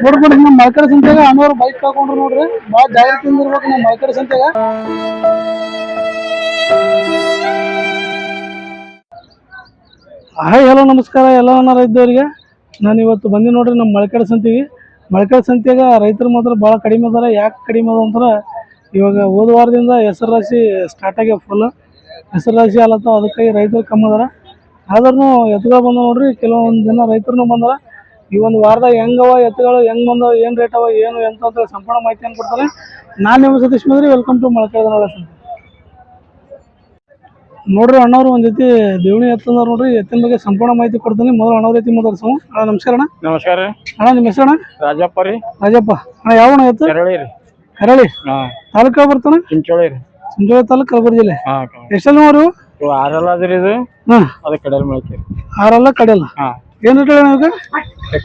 ನೋಡ್ಬಿಡ್ರಿ ನಮ್ಮ ಮಳಕಡ ಸಂತೆಗ ಅಣ್ಣವ್ರು ಬೈಕ್ ತಗೊಂಡ್ರು ನೋಡ್ರಿ ಭಾಳ ಜಾಗ್ರತೆಯಿಂದ ಇರ್ಬೇಕು ನಮ್ಮ ಮಳಕಡ ಸಂತೆಗ. ಹಾಯ್ ಹಲೋ ನಮಸ್ಕಾರ ಎಲ್ಲ ರೈತರಿಗೆ. ನಾನು ಇವತ್ತು ಬಂದಿ ನೋಡ್ರಿ ನಮ್ಮ ಮಳಕಡ ಸಂತೆಗೆ. ಮಳಕಡ ಸಂತೆಗ ರೈತರು ಮಾತ್ರ ಭಾಳ ಕಡಿಮೆ ಅದಾರ. ಯಾಕೆ ಕಡಿಮೆ ಅದ ಅಂದ್ರೆ ಇವಾಗ ಹೋದ ವಾರದಿಂದ ಹೆಸರು ರಾಶಿ ಸ್ಟಾರ್ಟ್ ಆಗ್ಯಾವ. ಫುಲ್ ಹೆಸರು ರಾಶಿ ಆಲತ್ತಾವ, ಅದಕ್ಕಾಗಿ ರೈತರು ಕಮ್ಮಿ ಅದಾರ. ಆದ್ರೂ ಎತ್ತುಗಳು ಬಂದ ನೋಡ್ರಿ, ಕೆಲವೊಂದು ಜನ ರೈತರು ಬಂದಾರ. ಈ ಒಂದು ವಾರದಾಗ ಹೆಂಗವ ಎತ್ತುಗಳು, ಹೆಂಗ್ ಬಂದವ, ಏನು ರೇಟ್ ಅವ, ಏನು ಎಂತ ಅಂತ ಸಂಪೂರ್ಣ ಮಾಹಿತಿಯನ್ನು ಕೊಡ್ತಾರೆ. ನಾನು ನಿಮ್ಮ ಸತೀಶ್ ಮದ್ರಿ, ವೆಲ್ಕಮ್ ಟು ಮಳಕಡ ಸಂತೆ. ನೋಡ್ರಿ ಅಣ್ಣವ್ರು ಒಂದ್ ಜೊತೆ ದೇವಣಿ ಎತ್ತಂದಾರ ನೋಡ್ರಿ. ಎತ್ತಿನ ಬಗ್ಗೆ ಸಂಪೂರ್ಣ ಮಾಹಿತಿ ಕೊಡ್ತೀನಿ. ಮೊದಲು ಅಣ್ಣವ್ರ ಜೊತೆ ಮಾತಾಡ್ಸೋಣ. ಅಣ್ಣ ನಮಸ್ಕಾರ. ಅಣ್ಣ ನಮಸ್ಕಾರ ಅಣ್ಣ, ನಿಮ್ಮ ಹೆಸರು? ಅಣ್ಣ ರಾಜಪ್ಪ ರೀ. ರಾಜಪ್ಪ ಅಣ್ಣ, ಯಾವ ಅಣ್ಣ ಎತ್ತು? ಕರಳಿ ರೀ. ಕರಳಿ ತಾಲೂಕ ಬರ್ತಾನ? ಚಿಂಚೋಳಿ ರೀ. ಚಿಂಚೋಳಿ ತಾಲೂಕು, ಕಲಬುರಗಿ ಜಿಲ್ಲೆ. ಎಷ್ಟೆಲ್ಲ ನೋಡ್ರಿ? ಆರಲ್ಲ ಅದ್ರಿ ಇದು. ಅದ ಕಡೆಯಲ್ಲಿ ಮಾಡ್ತೀವಿ. ಆರಲ್ಲ ಕಡೆಯಲ್ಲ. ಏನ್ ರೇಟ್ ಹೇಳಿ?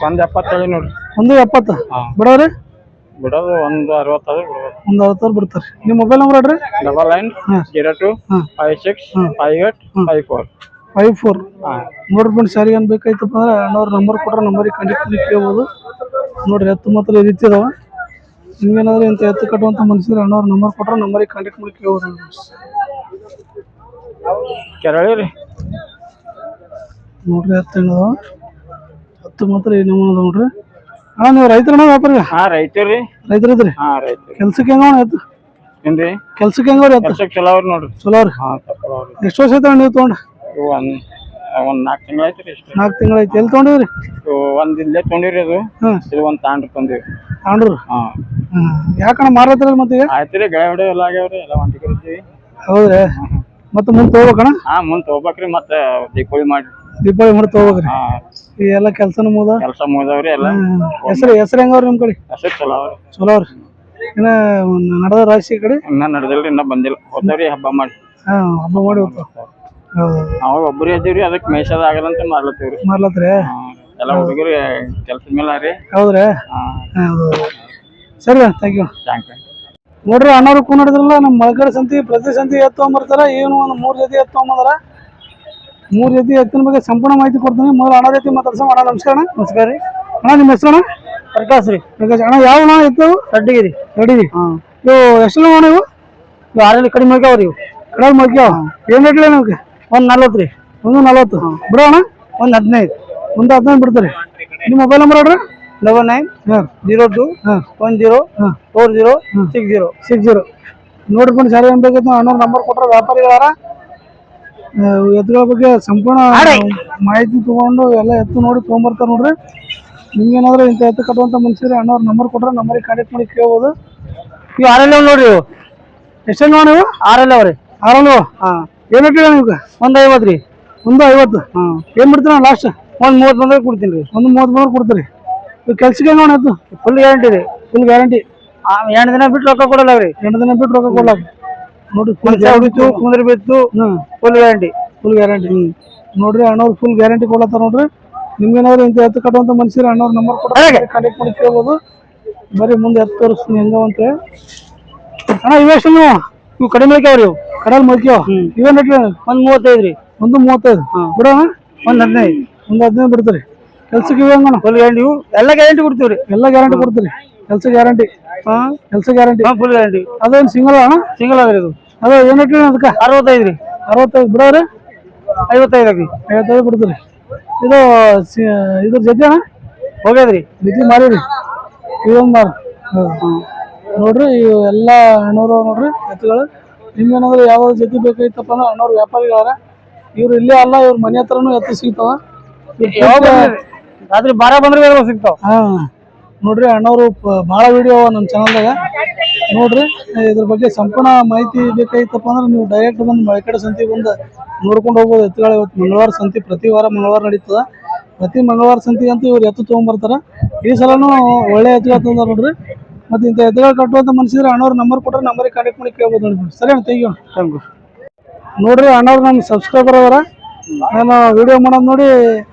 ಒಂದ್ 70 ನೋಡ್ರಿ. 170 ಬಿಡೋರಿ? ಬಿಡೋದು 160 ಬಿಡೋದು. 160 ಬಿಡ್ತಾರ. ನಿಮ್ಮ ಮೊಬೈಲ್ ನಂಬರ್ ಹೇಳ್ರಿ? 9902585454. ನೋಡ್ರಿ ಫ್ರೆಂಡ್ಸ್, ಯಾರಿಗೆ ಏನ್ ಬೇಕಾಯ್ತಪ್ಪ ಅಂದ್ರೆ ಅಣ್ಣವ್ರ ನಂಬರ್ ಕೊಟ್ರೆ ನಂಬರಿಗೆ ಕಾಂಟ್ಯಾಕ್ಟ್ ಮಾಡಿ ಕೇಳ್ಬೋದು. ನೋಡ್ರಿ ಎತ್ತು ಮಾತ್ರ ಈ ರೀತಿ ಇದಾವ. ನಿಮ್ಗೇನಾದ್ರೂ ಇಂಥ ಎತ್ತು ಕಟ್ಟುವಂತ ಮನುಷ್ಯರು ಅಣ್ಣವ್ರ ನಂಬರ್ ಕೊಟ್ರೆ ನಂಬರಿಗೆ ಕಾಂಟ್ಯಾಕ್ಟ್ ಮಾಡಿ ಕೇಳ್ಬೋದು. ಕೆರಳಿ ರೀ. ನೋಡ್ರಿ ಎತ್ತು ಹೆಂಗದಾವ, ಎತ್ತು ಮಾತ್ರ ಈ ನಮೂನ ನೋಡ್ರಿ. ಅಣ್ಣ ನೀವು ರೈತರಣ್ಣ ವ್ಯಾಪಾರಿ? ರೈತರಿ. ರೈತರಿದ್ರಿ? ಕೆಲ್ಸಕ್ಕೆ ಹೆಂಗವ ಎತ್ತು? ಏನ್ರಿ ಕೆಲ್ಸಕ್ಕೆ ಹೆಂಗವ್ರಿ ಎತ್ತು? ಚಲೋ ಅವ್ರಿ ನೋಡ್ರಿ. ಚಲೋ ಅವ್ರಿ. ಎಷ್ಟು ವರ್ಷ ಆಯ್ತು ನೀವು ತಗೊಂಡ? ಒಂದ್ 4 ತಿಂಗಳು ಐತ್ರಿ. 4 ತಿಂಗಳು ಐತಿ. ಎಲ್ಲಿ ತಗೊಂಡಿದ್ರಿ? ಒಂದ್ ಇಲ್ಲೇ ತೊಗೊಂಡಿರಿ. ಅದು ಇದು ಒಂದ್ ತಾಂಡ್ರಿ ತಂದಿವಿ. ತಾಂಡ್ರು? ಯಾಕಣ್ಣ ಮಾರತ್ರಲ್ಲ ಮತ್ತೆ? ಆಯ್ತ್ರಿ, ಗಾಯ ಹೊಡೆ ಎಲ್ಲ ಆಗ್ಯಾವ್ರಿ. ಎಲ್ಲ ಒಂಟಿ ಕರಿತೀವಿ. ಹೌದ್ರಿ? ಮತ್ತೆ ಮುಂದೆ ತಗೋಬೇಕಣ್ಣ? ಮುಂದ್ ತಗೋಬೇಕ್ರಿ. ಮತ್ತೆ ದೀಪಾವಳಿ ಮಾಡಿ ತಗೋಬೇಕ್ರಿ. ಈ ಎಲ್ಲ ಕೆಲಸ ಮುಗ್ದವ್ರಿ. ಎಲ್ಲ ಹೆಸರು ಹೆಂಗವ್ರಿ ನಿಮ್ ಕಡೆ? ಹೆಸರು ಚಲೋ ಅವ್ರಿ. ಚಲೋ ಅವ್ರಿ. ಇನ್ನ ನಡೆದ ರಾಶಿ ಕಡೆ ಇನ್ನ ನಡೆದಿಲ್ರಿ, ಇನ್ನ ಬಂದಿಲ್ಲ. ಹೋದವ್ರಿ ಹಬ್ಬ ಮಾಡಿ. ಹಬ್ಬ ಮಾಡಿ ಹೋಗ್ತಾವ. ಅವಾಗ ಒಬ್ಬರೇ ಇದ್ದೀವ್ರಿ, ಅದಕ್ಕೆ ಮೇಷದ ಆಗಲ್ಲ ಅಂತ ಮಾಡ್ಲತ್ತೀವ್ರಿ. ಮಾಡ್ಲತ್ರಿ? ಎಲ್ಲ ಹುಡುಗರು ಕೆಲ್ಸದ ಮೇಲೆ ರೀ. ಹೌದ್ರಿ? ಸರಿ, ಥ್ಯಾಂಕ್ ಯು. ನೋಡ್ರಿ ಅಣ್ಣವ್ರು ಕೂಡಿದ್ರಲ್ಲ ನಮ್ಮ ಮಳಕಡ ಸಂತಿ. ಪ್ರತಿ ಸಂತಿ ಎತ್ತು ತಗೊಂಬರ್ತಾರ. ಏನು ಒಂದು 3 ಜೊತೆ ಎತ್ತು ತಗೊಂಬಂದಾರ. 3 ಜೊತೆ ಎತ್ತಿನ ಬಗ್ಗೆ ಸಂಪೂರ್ಣ ಮಾಹಿತಿ ಕೊಡ್ತೀನಿ. ಮೊದಲು ಅಣ್ಣ ಜೊತೆ ಮಾತಾಡ್ಸೋಣ. ಅಣ್ಣ ನಮಸ್ಕಾರ. ನಮಸ್ಕಾರ ರೀ. ಅಣ್ಣ ನಿಮ್ಮ ಹೆಸರು? ಅಣ್ಣ ಪ್ರಕಾಶ್ ರೀ. ಪ್ರಕಾಶ್ ಅಣ್ಣ, ಯಾವ ಅಣ್ಣ ಎತ್ತು? ರೆಡ್ಡಿಗಿರಿ. ರೆಡ್ಡಿಗಿ. ಇವು ಎಷ್ಟು ಅಣ್ಣ ಇವು? ಆರಲ್ಲಿ ಕಡಿಮೆ ಮಗ್ಯಾವ್ರಿ. ಇವು ಕಡಿಮೆ ಮಗ್ಯಾವ. ಏನ್ ರೇಟ್ ನಮ್ಗೆ? 140 ರೀ. 140 ಬಿಡೋ ಅಣ್ಣ? 115. 115 ಬಿಡ್ತಾರೆ. ನಿಮ್ಮ ಮೊಬೈಲ್ ನಂಬರ್ ಹೇಳ್ರಿ? 9902104060. ನೋಡ್ಕೊಂಡು ಸರಿ ಏನ್ ಬೇಕೈತೆ ಅಣ್ಣವ್ರ ನಂಬರ್ ಕೊಟ್ರೆ ವ್ಯಾಪಾರಿಗಳಾರ. ಎತ್ತುಗಳ ಬಗ್ಗೆ ಸಂಪೂರ್ಣ ಮಾಹಿತಿ ತಗೊಂಡು ಎಲ್ಲ ಎತ್ತು ನೋಡಿ ತೊಗೊಂಬರ್ತಾರೆ ನೋಡ್ರಿ. ನಿಮ್ಗೇನಾದ್ರೂ ಇಂಥ ಎತ್ತು ಕಟ್ಟುವಂತ ಮನುಷ್ಯರು ಅಣ್ಣವ್ರ ನಂಬರ್ ಕೊಟ್ರೆ ನಂಬರಿಗೆ ಕಾಂಟ್ಯಾಕ್ಟ್ ಮಾಡಿ ಕೇಳ್ಬೋದು. ಇವು ಆರಲ್ಲ ನೋಡ್ರಿ. ಇವು ಎಷ್ಟೆಲ್ಲ ನೀವು? ಆರಲ್ಲ ಅವ್ರಿ. ಆರಲ್ಲ? ಏನ್ ಹೇಳ್ತೀರ ನಿಮ್ಗೆ? 150 ರೀ. 150? ಏನ್ ಬಿಡ್ತೀರ ಲಾಸ್ಟ್? 130 ಬಂದ್ರೆ ಕೊಡ್ತೀನಿ ರೀ. 130 ಬಂದ್ರೆ ಕೊಡ್ತೀರಿ. ಇವು ಕೆಲ್ಸಕ್ಕೆ ಹೆಂಗ ಎತ್ತು? ಫುಲ್ ಗ್ಯಾರಂಟಿ ರೀ. Full guarantee. 2 ದಿನ ಬಿಟ್ಟು ರೊಕ್ಕ ಕೊಡಲ್ಲ ರೀ. 2 ದಿನ ಬಿಟ್ಟು ರೊಕ್ಕ ಕೊಡಲ್ಲ ನೋಡ್ರಿ. ಕುಂದ್ರಿ ಬಿತ್ತು. Full guarantee. Full guarantee. ನೋಡ್ರಿ ಅಣ್ಣವ್ರು ಫುಲ್ ಗ್ಯಾರಂಟಿ ಕೊಡತ್ತಾರ ನೋಡ್ರಿ. ನಿಮ್ಗೇನಾದ್ರು ಇಂಥ ಎತ್ತು ಕಟ್ಟುವಂತ ಮನುಷ್ಯರು ಅಣ್ಣವ್ರ ನಂಬರ್ ಕೊಟ್ಟರೆ ಕಾಂಟ್ಯಾಕ್ಟ್ ಮಾಡಿ ಕೇಳ್ಬೋದು. ಬರೀ ಮುಂದೆ ಎತ್ತು ತೋರಿಸ್ತೀನಿ ಹೆಂಗವಂತ. ಅಣ್ಣ ಇವೆಷ್ಟು ನೀವು? ಇವು ಕಡಿಮೆ ಮಲ್ಕ್ಯಾವ್ರಿ. ಇವು ಕಡಲ್ ಮಲ್ಕ್ಯಾವ. ಇವೇನ್ ರೇಟ್? 135 ರೀ. 135 ಬಿಡೋಣ? 115. 115 ಬಿಡ್ತೀರಿ. ಕೆಲ್ಸಕ್ಕೆ ಇವೆ ಹಂಗಣ? Full guarantee. ಇವು ಎಲ್ಲ ಗ್ಯಾರಂಟಿ ಕೊಡ್ತೀವ್ರಿ. ಎಲ್ಲ ಗ್ಯಾರಂಟಿ ಕೊಡ್ತೀರಿ? ಕೆಲಸ ಗ್ಯಾರಂಟಿ? ಕೆಲಸ ಗ್ಯಾರಂಟಿ. Full guarantee. ಅದೇನು ಸಿಂಗಲ್ ಅಣ್ಣ? ಸಿಂಗಲ್ ಅದ್ರಿ ಇದು. ಅದೇ ಏನ್ ರೇಟ್ ಅದಕ್ಕೆ? 65 ರೀ. 65 ಬಿಡೋರಿ? 55 ಆಗ್ರಿ. 55 ಬಿಡ್ತೀರಿ. ಇದು ಇದ್ರ ಜೊತೆ ಅಣ್ಣ ಹೋಗ್ಯದ್ರಿ. ಜೊತೆ ಮಾರೀರಿ? ಇದೊಂದು ಮಾರ. ನೋಡ್ರಿ ಇವು ಎಲ್ಲ ಅಣ್ಣವ್ರು ನೋಡ್ರಿ ಎತ್ತುಗಳು. ನಿಮ್ಗೇನಾದ್ರು ಯಾವ ಜೊತೆ ಬೇಕಾಯ್ತಪ್ಪ ಅಂದ್ರೆ ಅಣ್ಣವ್ರು ವ್ಯಾಪಾರಿಗಳಾರ. ಇವ್ರು ಇಲ್ಲೇ ಅಲ್ಲ, ಇವ್ರ ಮನೆ ಹತ್ರನೂ ಎತ್ತು ಸಿಗ್ತಾವ. ರಾತ್ರಿ 12 ಬಂದ್ರೆ ಸಿಗ್ತಾವ. ನೋಡ್ರಿ ಅಣ್ಣವ್ರು ಭಾಳ ವಿಡಿಯೋ ನಮ್ಮ ಚಾನಲ್ದಾಗ ನೋಡ್ರಿ. ಇದ್ರ ಬಗ್ಗೆ ಸಂಪೂರ್ಣ ಮಾಹಿತಿ ಬೇಕಾಯ್ತಪ್ಪ ಅಂದ್ರೆ ನೀವು ಡೈರೆಕ್ಟ್ ಬಂದು ಮಳಕಡ ಸಂತಿಗೆ ಬಂದು ನೋಡ್ಕೊಂಡು ಹೋಗ್ಬೋದು ಎತ್ತುಗಳು. ಇವತ್ತು ಮಂಗಳವಾರ ಸಂತಿ, ಪ್ರತಿ ವಾರ ಮಂಗಳವಾರ ನಡೀತದ. ಪ್ರತಿ ಮಂಗಳವಾರ ಸಂತಿ ಅಂತೂ ಇವ್ರು ಎತ್ತು ತೊಗೊಂಬರ್ತಾರ. ಈ ಸಲನೂ ಒಳ್ಳೆ ಎತ್ತುಗಳು ತಂದಾರ ನೋಡ್ರಿ. ಮತ್ತೆ ಇಂಥ ಎತ್ತುಗಳು ಕಟ್ಟುವಂತ ಮನುಷ್ಯರು ಅಣ್ಣವ್ರ ನಂಬರ್ ಕೊಟ್ರೆ ನಂಬರಿಗೆ ಕಾಂಟ್ಯಾಕ್ಟ್ ಮಾಡಿ ಕೇಳ್ಬೋದು ನೋಡಿ. ಸರಿ ಅಣ್ಣ, ಥ್ಯಾಂಕ್ ಯು. ನೋಡ್ರಿ ಅಣ್ಣವ್ರು ನಮ್ಮ ಸಬ್ಸ್ಕ್ರೈಬರ್ ಅವರ. ನಾನು ವಿಡಿಯೋ ಮಾಡೋದು ನೋಡಿ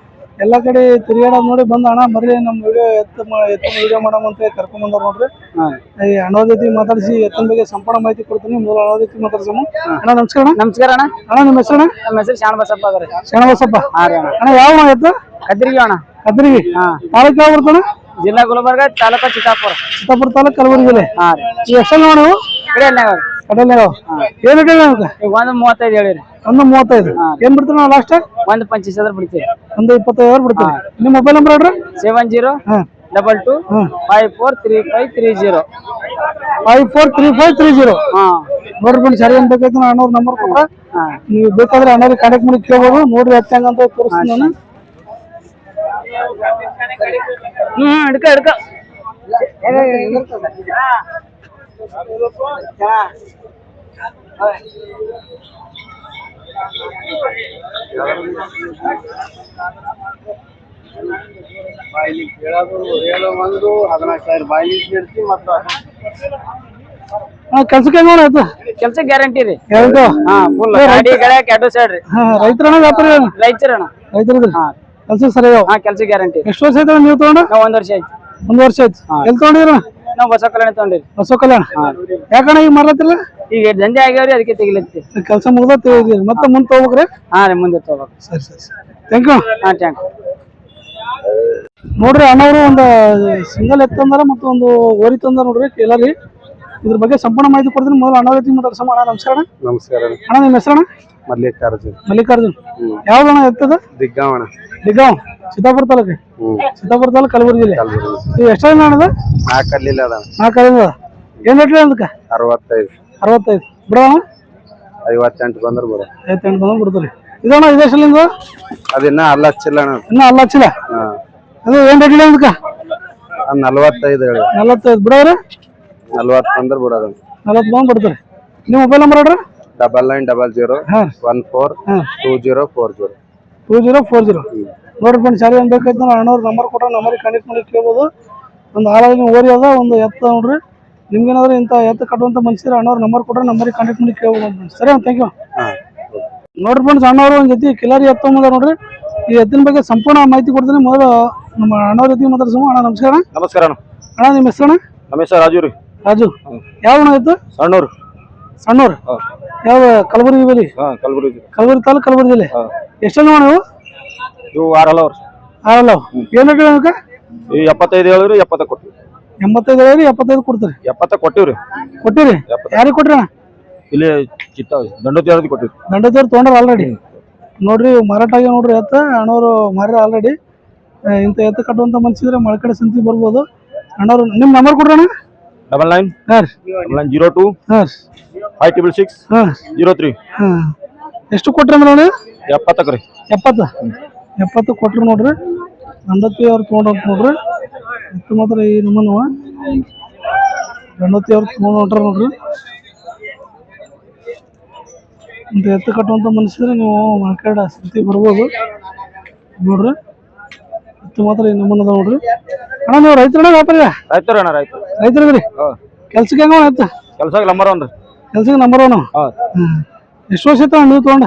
ಎಲ್ಲ ಕಡೆ ತಿರುಗಾಡೋದು ನೋಡಿ ಬಂದು ಅಣ್ಣ ಬರ್ರಿ ನಮ್ಮ ವಿಡಿಯೋ ಎತ್ತಿನ ವಿಡಿಯೋ ಮಾಡೋಣ ಅಂತ ಕರ್ಕೊಂಡ್ ಬಂದವ್ರು ನೋಡ್ರಿ. ಈ ಅಣ್ಣವ್ರ ಜೊತೆ ಮಾತಾಡಿಸಿ ಎತ್ತಿನ ಬಗ್ಗೆ ಸಂಪೂರ್ಣ ಮಾಹಿತಿ ಕೊಡ್ತೀನಿ. ಮೊದಲು ಅಣ್ಣವ್ರ ಜೊತೆ ಮಾತಾಡ್ಸೋಣ. ಅಣ್ಣ ನಮಸ್ಕಾರ. ನಮಸ್ಕಾರ ಅಣ್ಣ. ಅಣ್ಣ ನಿಮ್ಮ ಹೆಸರು? ನಮ್ಮ ಹೆಸರು ಶರಣಬಸಪ್ಪ ಅದ ರೀ. ಶರಣಬಸಪ್ಪ ಅಣ್ಣ. ಯಾವ ಎತ್ತು? ಕದ್ರಿಗೆ ಅಣ್ಣ. ಕದ್ರಿಗೆ ತಾಲೂಕು ಯಾವ ಬರ್ತಾನ? ಜಿಲ್ಲಾ ಗುಲ್ಬರ್ಗ ತಾಲೂಕು ಚಿತ್ತಾಪುರ. ಚಿತ್ತಾಪುರ ತಾಲೂಕು ಕಲಬುರಗಿ ಜಿಲ್ಲೆ. ಹಾ ರೀ. ಈ ಎಷ್ಟು ನೋಡು ಕಡೆಯಲ್ನಾಗ ಕಡಲೆ ಏನು ರೇಟ್ ಹೇಳಿ ನಮ್ಗೆ? ಈಗ 1:35 ಹೇಳಿರಿ. 1:35 ಏನ್ ಬಿಡ್ತೀರಿ ನಾವು ಲಾಸ್ಟ್ 1.25 ಅದ್ರ ಬಿಡ್ತೀವಿ. 1:25 ಬಿಡ್ತೀರಿ. ನಿಮ್ಮ ಮೊಬೈಲ್ ನಂಬರ್ ಹೇಳ್ರಿ. 7022 543530. 543530. ನೋಡ್ರಿ ಫ್ರೆಂಡ್ಸ್, ಯಾರು ಏನ್ ಬೇಕಾಯ್ತು ಅಣ್ಣವ್ರ ನಂಬರ್ ಕೊಟ್ರ ನೀವು ಬೇಕಾದ್ರೆ ಅಣ್ಣವ್ರಿಗೆ ಕಾಂಟ್ಯಾಕ್ಟ್ ಮಾಡಿ ಕೇಳ್ಬೋದು. ನೋಡ್ರಿ ಎತ್ತ ಹೆಂಗಂತ ತೋರಿಸ್ತೀನಿ ನಾನು. ಹಿಡ್ಕ ಹಿಡ್ಕ ಕೆಲ್ಸಕ್ಕೆ ಹೆಂಗ ಆಯ್ತು? ಕೆಲ್ಸ ಗ್ಯಾರಂಟಿ ರೀ. ಹೇಳ್ತು ಫುಲ್ ಗಾಡಿ ಗಳಕ್ ಎರಡು ಸೈಡ್ ರೀ. ರೈತರಣ್ಣ ವ್ಯಾಪಾರಿ ರೈತರಣ್ಣ. ರೈತರದ್ರಿ ಕೆಲ್ಸ ಸರಿ. ಕೆಲ್ಸ ಗ್ಯಾರಂಟಿ. ಎಷ್ಟು ವರ್ಷ ಆಯ್ತು ನೀವು ತಗೊಂಡು? ನಾವ್ 1 ವರ್ಷ ಆಯ್ತು. 1 ವರ್ಷ ಆಯ್ತು. ಎಲ್ಲಿ ತಗೊಂಡಿದ್ರ? ನಾವ್ ಬಸವ ಕಲ್ಯಾಣ ತಗೊಂಡಿರಿ. ಬಸವ ಕಲ್ಯಾಣ. ಯಾಕಣ್ಣ ಈಗ ಮಾರತ್ತಿಲ್ಲ? ಈಗ ದಂಧೆ ಆಗ್ಯಾವ್ರಿ, ಅದಕ್ಕೆ ತೆಗಿಲತ್ತಿ. ಕೆಲಸ ಮುಗ್ದ ತಿಳಿದ್ರಿ ಮತ್ತೆ ಮುಂದೆ ತಗೋಬೇಕ್ರಿ? ರೀ, ಮುಂದೆ ತಗೋಬೇಕು. ಸರಿ ಸರಿ ಥ್ಯಾಂಕ್ ಯು. Thank you. ನೋಡ್ರಿ ಅಣ್ಣವರು ಒಂದು ಸಿಂಗಲ್ ಎತ್ತಂದಾರ ಮತ್ತು ಒಂದು ಓರಿ ತಂದಾರ ನೋಡ್ರಿ ಕೇಳರಿ. ಇದ್ರ ಬಗ್ಗೆ ಸಂಪೂರ್ಣ ಮಾಹಿತಿ ಕೊಡ್ತೀನಿ. ಮೊದಲು ಅಣ್ಣವ್ರ ಜೊತೆ ಮಾತಾಡ್ಸೋಣ. ಅಣ್ಣ ನಮಸ್ಕಾರ. ನಮಸ್ಕಾರ ಅಣ್ಣ ನಿಮ್ಮ ಹೆಸರಣ್ಣ? ಮಲ್ಲಿಕಾರ್ಜುನ್. ಮಲ್ಲಿಕಾರ್ಜುನ್. ಯಾವ್ದಣ್ಣ ಎತ್ತದ? ದಿಗ್ಗಾವಣ. ದಿಗ್ಗಾಂವ್ ಚಿತ್ತಾಪುರ ತಾಲೂಕು. ಚಿತ್ತಾಪುರ ತಾಲೂಕು ಕಲಬುರಗಿ ಜಿಲ್ಲೆ. ನೀವು ಎಷ್ಟು ಅಣ್ಣದ? 4 ಅಲ್ಲಿಲ್ಲ ಅದ. 4 ಅಲ್ಲಿಂದ ಏನ್ ರೇಟ್ ಅದಕ್ಕೆ? 65 ಬಿಡೋಣ. 58 ಬಂದ್ರೆ ಬರೋ. 58 ಬಂದ್ರೆ ಬಿಡ್ತೀರಿ. ಇದಣ್ಣ ಇದೆಷ್ಟಲ್ಲಿಂದ? ಅದಿನ್ನ ಅಲ್ಲ ಹಚ್ಚಿಲ್ಲ ಅಣ್ಣ. ಇನ್ನ ಅಲ್ಲ ಹಚ್ಚಿಲ್ಲ. ಅದು ಏನ್ ರೇಟ್ ಇಲ್ಲ ಅದಕ್ಕೆ? 45 ಹೇಳಿ. 45 ಬಿಡೋರು? 40 ಬಂದ್ರೆ ಬಿಡೋದು. 40 ಬಂದು ಬಿಡ್ತೀರಿ. ನಿಮ್ಮ ಮೊಬೈಲ್ ನಂಬರ್ ಹೇಳ್ರಿ. 9900142040. 2040. ನೋಡ್ರಿ ಫ್ರೆಂಡ್ಸ್, ಯಾರು ಏನ್ ಬೇಕಾಯ್ತು ಅಣ್ಣವ್ರ ನಂಬರ್ ಕೊಟ್ರೆ ನಂಬರಿಗೆ ಕಾಂಟ್ಯಾಕ್ಟ್ ಮಾಡಿ ಕೇಳ್ಬೋದು. ಒಂದು ಹಾಳಾಗಿ ಓರಿ ಅದ, ಒಂದು ಎತ್ತ ನೋಡ್ರಿ. ನಿಮ್ಗೇನಾದ್ರು ಇಂಥ ಎತ್ತ ಕಟ್ಟುವಂತ ಮನುಷ್ಯರು ಅಣ್ಣವ್ರ ನಂಬರ್ ಕೊಟ್ರೆ ನಂಬರಿಗೆ ಕಾಂಟ್ಯಾಕ್ಟ್ ಮಾಡಿ ಕೇಳ್ಬೋದು ಫ್ರೆಂಡ್ಸ್. ಸರಿ, ಥ್ಯಾಂಕ್ ಯು. ನೋಡ್ರಿ ಫ್ರೆಂಡ್ಸ್, ಅಣ್ಣವ್ರು ಒಂದು ಜೊತೆ ಕಿಲಾರಿ ಎತ್ತ ನೋಡ್ರಿ. ಈ ಎತ್ತಿನ ಬಗ್ಗೆ ಸಂಪೂರ್ಣ ಮಾಹಿತಿ ಕೊಡ್ತೀನಿ. ಮೊದಲು ನಮ್ಮ ಅಣ್ಣವ್ರ ಜೊತೆ ಮಾತಾಡ್ಸೋಣ. ಅಣ್ಣ ನಮಸ್ಕಾರ. ನಮಸ್ಕಾರ ಅಣ್ಣ. ಅಣ್ಣ ನಿಮ್ಮ ಹೆಸರಣ್ಣ? ನಮ್ಮ ಹೆಸರು ರಾಜು ರೀ. ರಾಜು. ಯಾವ ಅಣ್ಣ ಇತ್ತು? ಸಣ್ಣೂರು. ಸಣ್ಣೂರು. ಯಾವ ಕಲಬುರಗಿ ಬಲಿ? ಕಲಬುರಗಿ ತಾಲೂಕು ಕಲಬುರಗಿ ಜಿಲ್ಲೆ. ಎಷ್ಟಲ್ಲ ನೀವು? ಇವು 6 ಅಲ್ಲ ಅವ್ರು. 6 ಅಲ್ಲ. ಏನು ಅದಕ್ಕೆ? 75 ಹೇಳಿರಿ. 70 ಕೊಟ್ಟಿವಿ. 85 ಹೇಳಿರಿ. 75 ಕೊಡ್ತೀರಿ. 70 ಕೊಟ್ಟಿವ್ರಿ. ಕೊಟ್ಟಿರಿ? ಯಾರಿಗೆ ಕೊಟ್ರಿ ಅಣ್ಣ? ಇಲ್ಲಿ ದಂಡೋತಿ ಕೊಟ್ಟಿವಿ. ದಂಡೋತಿಯವ್ರು ತೊಗೊಂಡ್ರ ಆಲ್ರೆಡಿ. ನೋಡ್ರಿ ಮಾರಾಟ ಆಗಿ ನೋಡ್ರಿ ಎತ್ತ ಅಣ್ಣವ್ರು ಮಾರ್ಯಾರ ಆಲ್ರೆಡಿ. ಇಂಥ ಎತ್ತ ಕಟ್ಟುವಂತ ಮನ್ಸಿದ್ರೆ ಮಳೆ ಕಡೆ ಸಂತಿ ಬರ್ಬೋದು. ಅಣ್ಣವ್ರು ನಿಮ್ಮ ನಂಬರ್ ಕೊಡ್ರಿ ಅಣ್ಣ. 99 ಹಾಂ ರೀ. 9902 ಹಾಂ 566 ಹಾಂ 03. ಎಷ್ಟು ಕೊಟ್ರಿ ಅಂದ್ರೆ ನೋಡಿ? 70 ರೀ. 70 ಕೊಟ್ರಿ ನೋಡ್ರಿ. ದಂಡೋತಿ ಅವ್ರು ತೊಗೊಂಡ್ರಂತ ನೋಡ್ರಿ. ಎತ್ತು ಮಾತ್ರ ಈ ನಮ್ಮನವ ದಂಡೋತಿ ಅವ್ರು ತೊಗೊಂಡ್ರ ನೋಡ್ರಿ. ಇಂಥ ಎತ್ತು ಕಟ್ಟುವಂತ ಮನುಷ್ಯದ್ರೆ ನೀವು ಮಾರ್ಕೆಟ್ ಸಂತಿ ಬರ್ಬೋದು ನೋಡ್ರಿ. ಎತ್ತು ಮಾತ್ರ ಈ ನಮ್ಮನದ ನೋಡ್ರಿ. ಅಣ್ಣ ನೀವು ರೈತರಣ್ಣ ವ್ಯಾಪಾರಿ? ರೈತರಿದ್ರಿ. ಕೆಲ್ಸಕ್ಕೆ ಹೆಂಗ ಆಯ್ತು? ಕೆಲ್ಸಕ್ಕೆ ನಂಬರ್ 1 ರೀ. ಕೆಲ್ಸಕ್ಕೆ ನಂಬರ್ 1. ಎಷ್ಟು ವರ್ಷ ಆಯ್ತು ನೀವು ತೊಗೊಂಡ?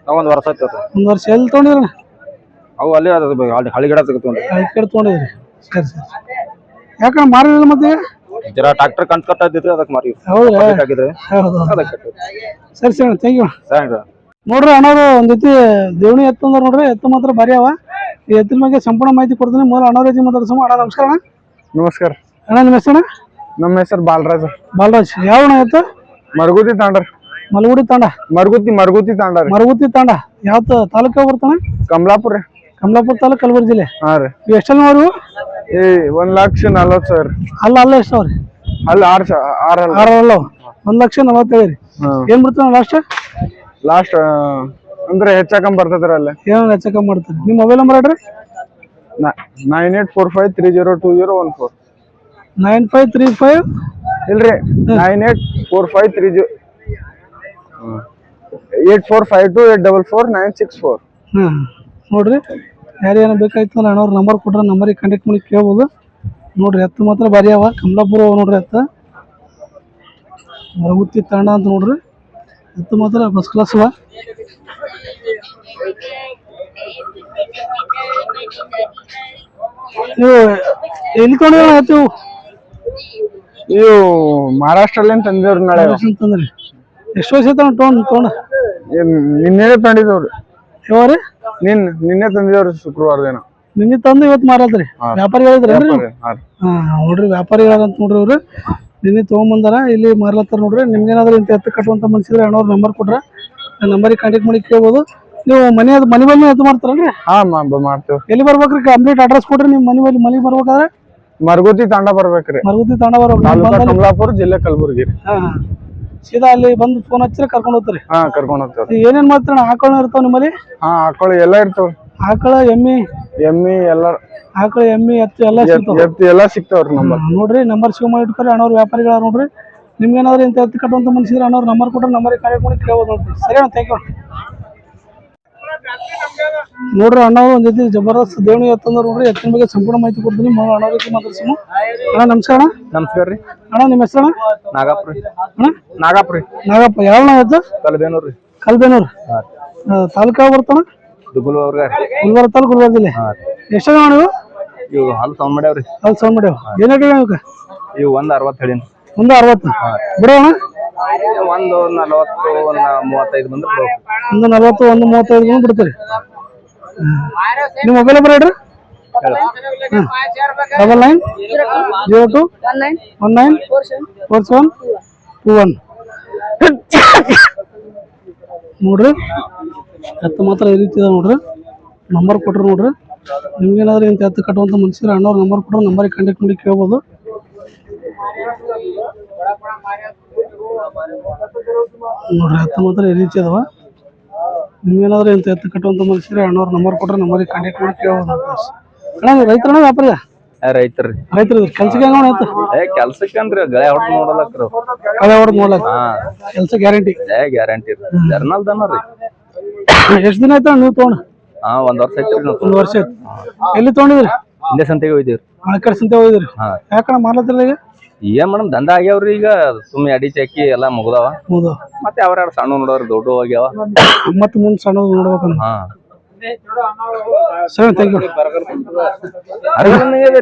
ನಾವು 1 ವರ್ಷ ಆಯ್ತು. 1 ವರ್ಷ. ಎಲ್ಲಿ ತೊಗೊಂಡಿದ್ರಣ್ಣ? ಅವು ಅಲ್ಲೇ ಹಳಿಗಡ ತೊಗೊಂಡ್ರಿ. ಹಳಿಗಡ ತೊಗೊಂಡಿದ್ರಿ. ಸರಿ ಸರಿ. ಯಾಕಣ್ಣ ಮಾರಿಲ್ಲ ಮತ್ತೆ? ಜರ ಟ್ರಾಕ್ಟರ್ ಕಂತು ಕಟ್ಟಿದ್ರಿ, ಅದಕ್ಕೆ ಮಾರಿ. ಹೌದಾ? ಹೌದು. ಸರಿ ಸರಿ, ಥ್ಯಾಂಕ್ ಯು. ನೋಡ್ರಿ ಅಣ್ಣವ್ರು ಒಂದ್ ಜೊತೆ ದೇವಣಿ ಎತ್ತಂದ್ರ ನೋಡ್ರಿ. ಎತ್ತು ಮಾತ್ರ ಭಾರಿ ಅವ. ಈ ಎತ್ತಿನ ಬಗ್ಗೆ ಸಂಪೂರ್ಣ ಮಾಹಿತಿ ಕೊಡ್ತೀನಿ. ಮೊದಲು ಅಣ್ಣವ್ರ ಜೊತೆ ಮಾತಾಡ್ಸೋಣ. ಅಣ್ಣ ನಮಸ್ಕಾರ. ಅಣ್ಣ ನಮಸ್ಕಾರ. ಅಣ್ಣ ನಿಮ್ಮ ಹೆಸರು? ನಮ್ಮ ಹೆಸರು ಬಾಲರಾಜ್. ಬಾಲರಾಜ್. ಯಾವ ಅಣ್ಣ ಎತ್ತು? ಮರಗುತಿ ತಾಂಡ್ರಿ. ಮಲಗುಡಿ ತಾಂಡ. ಮರಗುತಿ ತಾಂಡ. ಮರಗುತಿ ತಾಂಡ ಯಾವ ತಾಲೂಕ ಬರ್ತಾನ? ಕಮಲಾಪುರ. ಕಮಲಾಪುರ ತಾಲೂಕು ಕಲಬುರಗಿ ಜಿಲ್ಲೆ. ಹಾ ರೀ. ಇವು ಎಷ್ಟಲ್ಲ ಅವರು? 1,40,000. ಅಲ್ಲ ಎಷ್ಟು ಅವ್ರಿ? ಅಲ್ಲಿ 6 ಅಲ್ಲ 1,40,000 ರೀ. ಏನ್ ಬಿಡ್ತಾನ ಲಾಸ್ಟ್ ಅಂದ್ರೆ ಹೆಚ್ಚಕಮ್ ಬರ್ತದ್ರಿ. ಅಲ್ಲೇ ಏನ ಹೆಚ್ಚಕಮ್ ಮಾಡ್ತಾರೆ. ನಿಮ್ಮ ಮೊಬೈಲ್ ನಂಬರ್ ಹೇಳ್ರಿ. 9845302014. 9535 ಇಲ್ರಿ 984530 8452844964. ನೋಡ್ರಿ, ಯಾರೇನು ಬೇಕಾಯ್ತು ಅಂದ್ರೆ ಅಣ್ಣವ್ರ ನಂಬರ್ ಕೊಟ್ರೆ ನಂಬರಿಗೆ ಕಾಂಟ್ಯಾಕ್ಟ್ ಮಾಡಿ ಕೇಳ್ಬೋದು. ನೋಡ್ರಿ ಎತ್ತು ಮಾತ್ರ ಭಾರಿ ಅವ. ಕಮಲಾಪುರ ನೋಡ್ರಿ ಎತ್ತ ಮರಗುತ್ತಿ ತಾಂಡ ಅಂತ ನೋಡ್ರಿ. ಎತ್ತು ಮಾತ್ರ ಫಸ್ಟ್ ಕ್ಲಾಸ್ ಅವ. ನೀವು ಎಲ್ಲಿ ತೊಗೊಂಡ್ರಿ ಎತ್ತು? ಇವು ಮಹಾರಾಷ್ಟ್ರಲ್ಲಿ ತಂದಿವ್ರಿ. ನಾಳೆ ತಂದ್ರಿ. ಎಷ್ಟು ವರ್ಷ ಆಯ್ತು ತೊಗೊಂಡ? ನಿನ್ನೆ ತಂದಿದ್ದವ್ರಿ. ಯಾವ್ರಿ? ನಿನ್ನೆ ತಂದಿದವ್ರಿ, ಶುಕ್ರವಾರ ದಿನ. ನಿನ್ನೆ ತಂದು ಇವತ್ತು ಮಾರಲ್ರಿ ವ್ಯಾಪಾರಿಗಳಿದ್ರಿ ಹಾ ನೋಡ್ರಿ ವ್ಯಾಪಾರಿಗಳ ಅಂತ ನೋಡ್ರಿ ಇವ್ರು ನಿನ್ನೆ ತೊಗೊಂಬಂದಾರ ಇಲ್ಲಿ ಮಾರ್ಲತ್ತಾರ ನೋಡ್ರಿ ನಿಮ್ಗೇನಾದ್ರೂ ಇಂತ ಎತ್ತು ಕಟ್ಟುವಂತ ಮನ್ಸಿದ್ರೆ ಅಣ್ಣವ್ರ ನಂಬರ್ ಕೊಡ್ರ ನಂಬರಿಗೆ ಕಾಂಟ್ಯಾಕ್ಟ್ ಮಾಡಿ ಕೇಳ್ಬೋದು. ನೀವು ಮನೆ ಬಂದು ಎತ್ತು ಮಾಡ್ತಾರಲ್ರಿ? ಹಾ ಮಾಡ್ತೇವ್. ಎಲ್ಲಿ ಬರ್ಬೇಕ್ರಿ? ಕಂಪ್ಲೀಟ್ ಅಡ್ರೆಸ್ ಕೊಡ್ರಿ ನಿಮ್ ಮನೆ ಬರ್ಬೇಕಾದ್ರೆ. ಮರಗುತಿ ತಾಂಡ ಬರ್ಬೇಕ್ರಿ. ಮರಗುತಿ ತಾಂಡ ಬರ್ಬೇಕು, ಕಮಲಾಪುರ ಜಿಲ್ಲೆ ಕಲಬುರ್ಗಿ. ಹಾ ಸೀದಾ ಅಲ್ಲಿ ಬಂದು ಫೋನ್ ಹಚ್ಚಿರ ಕರ್ಕೊಂಡು ಹೋಗ್ತೀರಿ? ಹಾ ಕರ್ಕೊಂಡು ಹೋಗ್ತೇವ್ರಿ. ಏನೇನ್ ಮಾಡ್ತೀರ? ಆಕಳ ಇರ್ತಾವ ನಿಮ್ಮಲ್ಲಿ? ಹಾ ಆಕಳ ಎಲ್ಲಾ ಇರ್ತಾವ್ರಿ. ಆಕಳ ಎಮ್ಮಿ ಎಲ್ಲ ಆಕಳ ಎಮ್ಮಿ ಎತ್ತು ಎಲ್ಲ ಸಿಗ್ತಾವ? ಎತ್ತು ಎಲ್ಲಾ ಸಿಗ್ತಾವ್ರಿ. ನೋಡ್ರಿ ನಂಬರ್ ಸೇವ್ ಮಾಡಿ ಇಟ್ಕೊರಿ. ಅಣ್ಣವ್ರ ವ್ಯಾಪಾರಿಗಳ ನೋಡ್ರಿ. ನಿಮ್ಗೇನಾದ್ರು ಇಂತ ಎತ್ತು ಕಟ್ಟುವಂತ ಮನ್ಸಿದ್ರೆ ಅಣ್ಣವ್ರ ನಂಬರ್ ಕೊಟ್ರೆ ನಂಬರಿಗೆ ಕಾಂಟ್ಯಾಕ್ಟ್ ಮಾಡಿ ಕೇಳ್ಬೋದು ನೋಡ್ರಿ. ಸರಿ ಅಣ್ಣ, ಥ್ಯಾಂಕ್ ಯು. ನೋಡ್ರಿ ಅಣ್ಣ ಒಂದ್ ಜೊತೆ ಜಬರ್ದಸ್ತ್ ದೇವಣಿ ಎತ್ತಂದ್ರ ನೋಡ್ರಿ. ಎತ್ತಿನ ಬಗ್ಗೆ ಸಂಪೂರ್ಣ ಮಾಹಿತಿ ಕೊಡ್ತೀನಿ. ಅಣ್ಣ ರೀತಿ ಮಾತಾಡ್ಸೋಣ. ಅಣ್ಣ ನಮಸ್ಕಾರ. ನಮಸ್ಕಾರ ರೀ ಅಣ್ಣ, ನಿಮ್ಮ ಹೆಸರು? ನಾಗಪ್ಪ. ನಾಗಪ್ಪ. ಯಾವ ಎತ್ತು? ಕಲ್ಬೇನೂರ್ ರೀ. ಕಲ್ಬೇನೂರ್ ತಾಲೂಕಾ ಬರ್ತಾನ? ಗುಲ್ಬರ್ಗ ತಾಲೂಕು, ಗುಲ್ಬರ್ಗ ಜಿಲ್ಲೆ. ಎಷ್ಟು ನೀವು? ಇವು ಹಲ್ ಸೌಂಡ್ ಮಾಡ್ಯಾವ್ರಿ. ಅಲ್ಲಿ ಸೌಂಡ್ ಮಾಡ್ಯಾವ. ಏನ್ ಹೇಳಿ ಇವಕ್ಕೆ? ಇವು 160 ಹೇಳಿನಿ. 160 ಬಿಡೋಣ. 140 135 ಬಂದ್ರೆ 140 135 ಬಂದು ಬಿಡ್ತೀರಿ. ನಿಮ್ಮ ಮೊಬೈಲ್ ನಂಬರ್ ಹೇಳ್ರಿ. 9902 194721 ನೋಡ್ರಿ. ಎತ್ತು ಮಾತ್ರ ಈ ರೀತಿ ಇದೆ ನೋಡ್ರಿ. ನಂಬರ್ ಕೊಟ್ರಿ ನೋಡ್ರಿ. ನಿಮ್ಗೇನಾದ್ರೂ ಇಂತ ಎತ್ತು ಕಟ್ಟುವಂತ ಮನ್ಸಿದ್ರೆ ಅಣ್ಣವ್ರ ನಂಬರ್ ಕೊಟ್ರೆ ನಂಬರಿಗೆ ಕಾಂಟ್ಯಾಕ್ಟ್ ಮಾಡಿ ಕೇಳ್ಬೋದು. ನೋಡ್ರಿ ಎತ್ತು ಮಾತ್ರ ಈ ರೀತಿ ಅದಾವ. ನಿಮ್ಗೇನಾದ್ರೂ ಇಂತ ಎತ್ತು ಕಟ್ಟುವಂತ ಮನ್ಸಿದ್ರೆ ಅಣ್ಣವ್ರ ನಂಬರ್ ಕೊಟ್ರೆ ನಂಬರಿಗೆ ಕಾಂಟ್ಯಾಕ್ಟ್ ಮಾಡಿ ಕೇಳ್ಬೋದು. ಅಣ್ಣ ನೀವು ರೈತರಣ್ಣ ವ್ಯಾಪಾರ? ರೈತರಿ. ಕೆಲ್ಸಕ್ಕೆ ಹೆಂಗ ಎತ್ತು? ಕೆಲ್ಸಕ್ಕಂದ್ರಿ ಗಳೆ ಹೊಡೆದ್ ನೋಡಲಕ್ರಿ. ಕಳೆ ಹೊಡೆದ್ ನೋಡ್ಲಕ್ ಕೆಲ್ಸ ಗ್ಯಾರಂಟಿ? ಗ್ಯಾರಂಟಿ ಜರ್ನಲ್ ದನ ರೀ. ಎಷ್ಟ್ ದಿನ ಆಯ್ತಾ ನೀವು ತಗೊಂಡ್? 1 ವರ್ಷ ಐತ್ರಿ. 1 ವರ್ಷ ಆಯ್ತು. ಎಲ್ಲಿ ತಗೊಂಡಿದ್ರಿ? ಹಿಂದೆ ಸಂತೆಗೆ ಹೋಯ್ದಿವ್ರಿ. ಮಳಕರ್ ಸಂತೆ ಹೋಗಿದ್ರಿ? ಯಾಕಣ್ಣ ಮಾರ್ಲತ್ತಿಲ್ಲ ಈಗ? ಏನ್ ಮೇಡಮ್ ದಂಧ ಆಗ್ಯಾವ್ರಿ. ಈಗ ಸುಮ್ಮನೆ ಅಡಿ ಚಕ್ಕಿ ಎಲ್ಲಾ ಮುಗ್ದಾವ. ಮತ್ತೆ ಅವ್ರ ಸಣ್ಣ ನೋಡೋರು ದೊಡ್ಡ ಹೋಗ್ಯಾವ. ಮತ್ತೆ ಮುಂದ್ ಸಣ್ಣ ನೋಡ್ಬೇಕಂತ. ಸರಿ, ಥ್ಯಾಂಕ್ ಯು.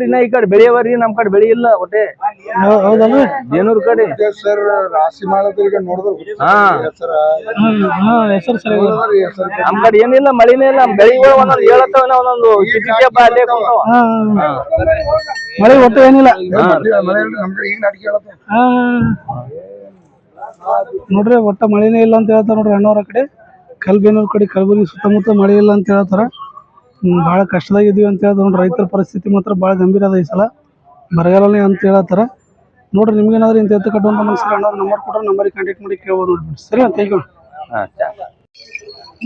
ಇನ್ನ ಈ ಕಡೆ ಬೆಳೆಯವರಿ, ನಮ್ ಕಡೆ ಬೆಳಿ ಇಲ್ಲ ಒಟ್ಟೆ. ಹೌದಲ್ರಿ? ಬೇನೂರ್ ಕಡೆ ಸರ್ ರಾಶಿ ಮಾಡಿದ್ರೆ ನೋಡಿದ್ರು. ಹೆಸರು ಸರಿ. ನಮ್ ಕಡೆ ಏನಿಲ್ಲ, ಮಳಿನೇ ಇಲ್ಲ. ಬೆಳಿಗಳು ಒಂದೊಂದು ಹೇಳತ್ತವ, ಒಂದೊಂದು ಮಳೆ ಒಟ್ಟು ಏನಿಲ್ಲ ನೋಡ್ರಿ. ಒಟ್ಟ ಮಳೆನೇ ಇಲ್ಲ ಅಂತ ಹೇಳ್ತಾರ ನೋಡ್ರಿ ಅಣ್ಣವ್ರ ಕಡೆ. ಕಲ್ಬೇನೂರ್ ಕಡೆ ಕಲಬುರಗಿ ಸುತ್ತಮುತ್ತ ಮಳೆ ಇಲ್ಲ ಅಂತ ಹೇಳ್ತಾರ. ಭಾಳ ಕಷ್ಟದಾಗಿದ್ವಿ ಅಂತ ಹೇಳ್ತಾರ ನೋಡ್ರಿ. ರೈತರ ಪರಿಸ್ಥಿತಿ ಮಾತ್ರ ಭಾಳ ಗಂಭೀರ ಅದ ಈ ಸಲ. ಬರಗಾಲನೇ ಅಂತ ಹೇಳ್ತಾರ ನೋಡ್ರಿ. ನಿಮ್ಗೇನಾದ್ರೂ ಇಂತ ಎತ್ತು ಕಟ್ಟುವಂತ ಮನುಷ್ಯರು ಅಣ್ಣವ್ರ ನಂಬರ್ ಕೊಟ್ರೆ ನಂಬರಿಗೆ ಕಾಂಟ್ಯಾಕ್ಟ್ ಮಾಡಿ ಕೇಳ್ಬೋದು ನೋಡ್ರಿ. ಸರಿ, ಥ್ಯಾಂಕ್ ಯು.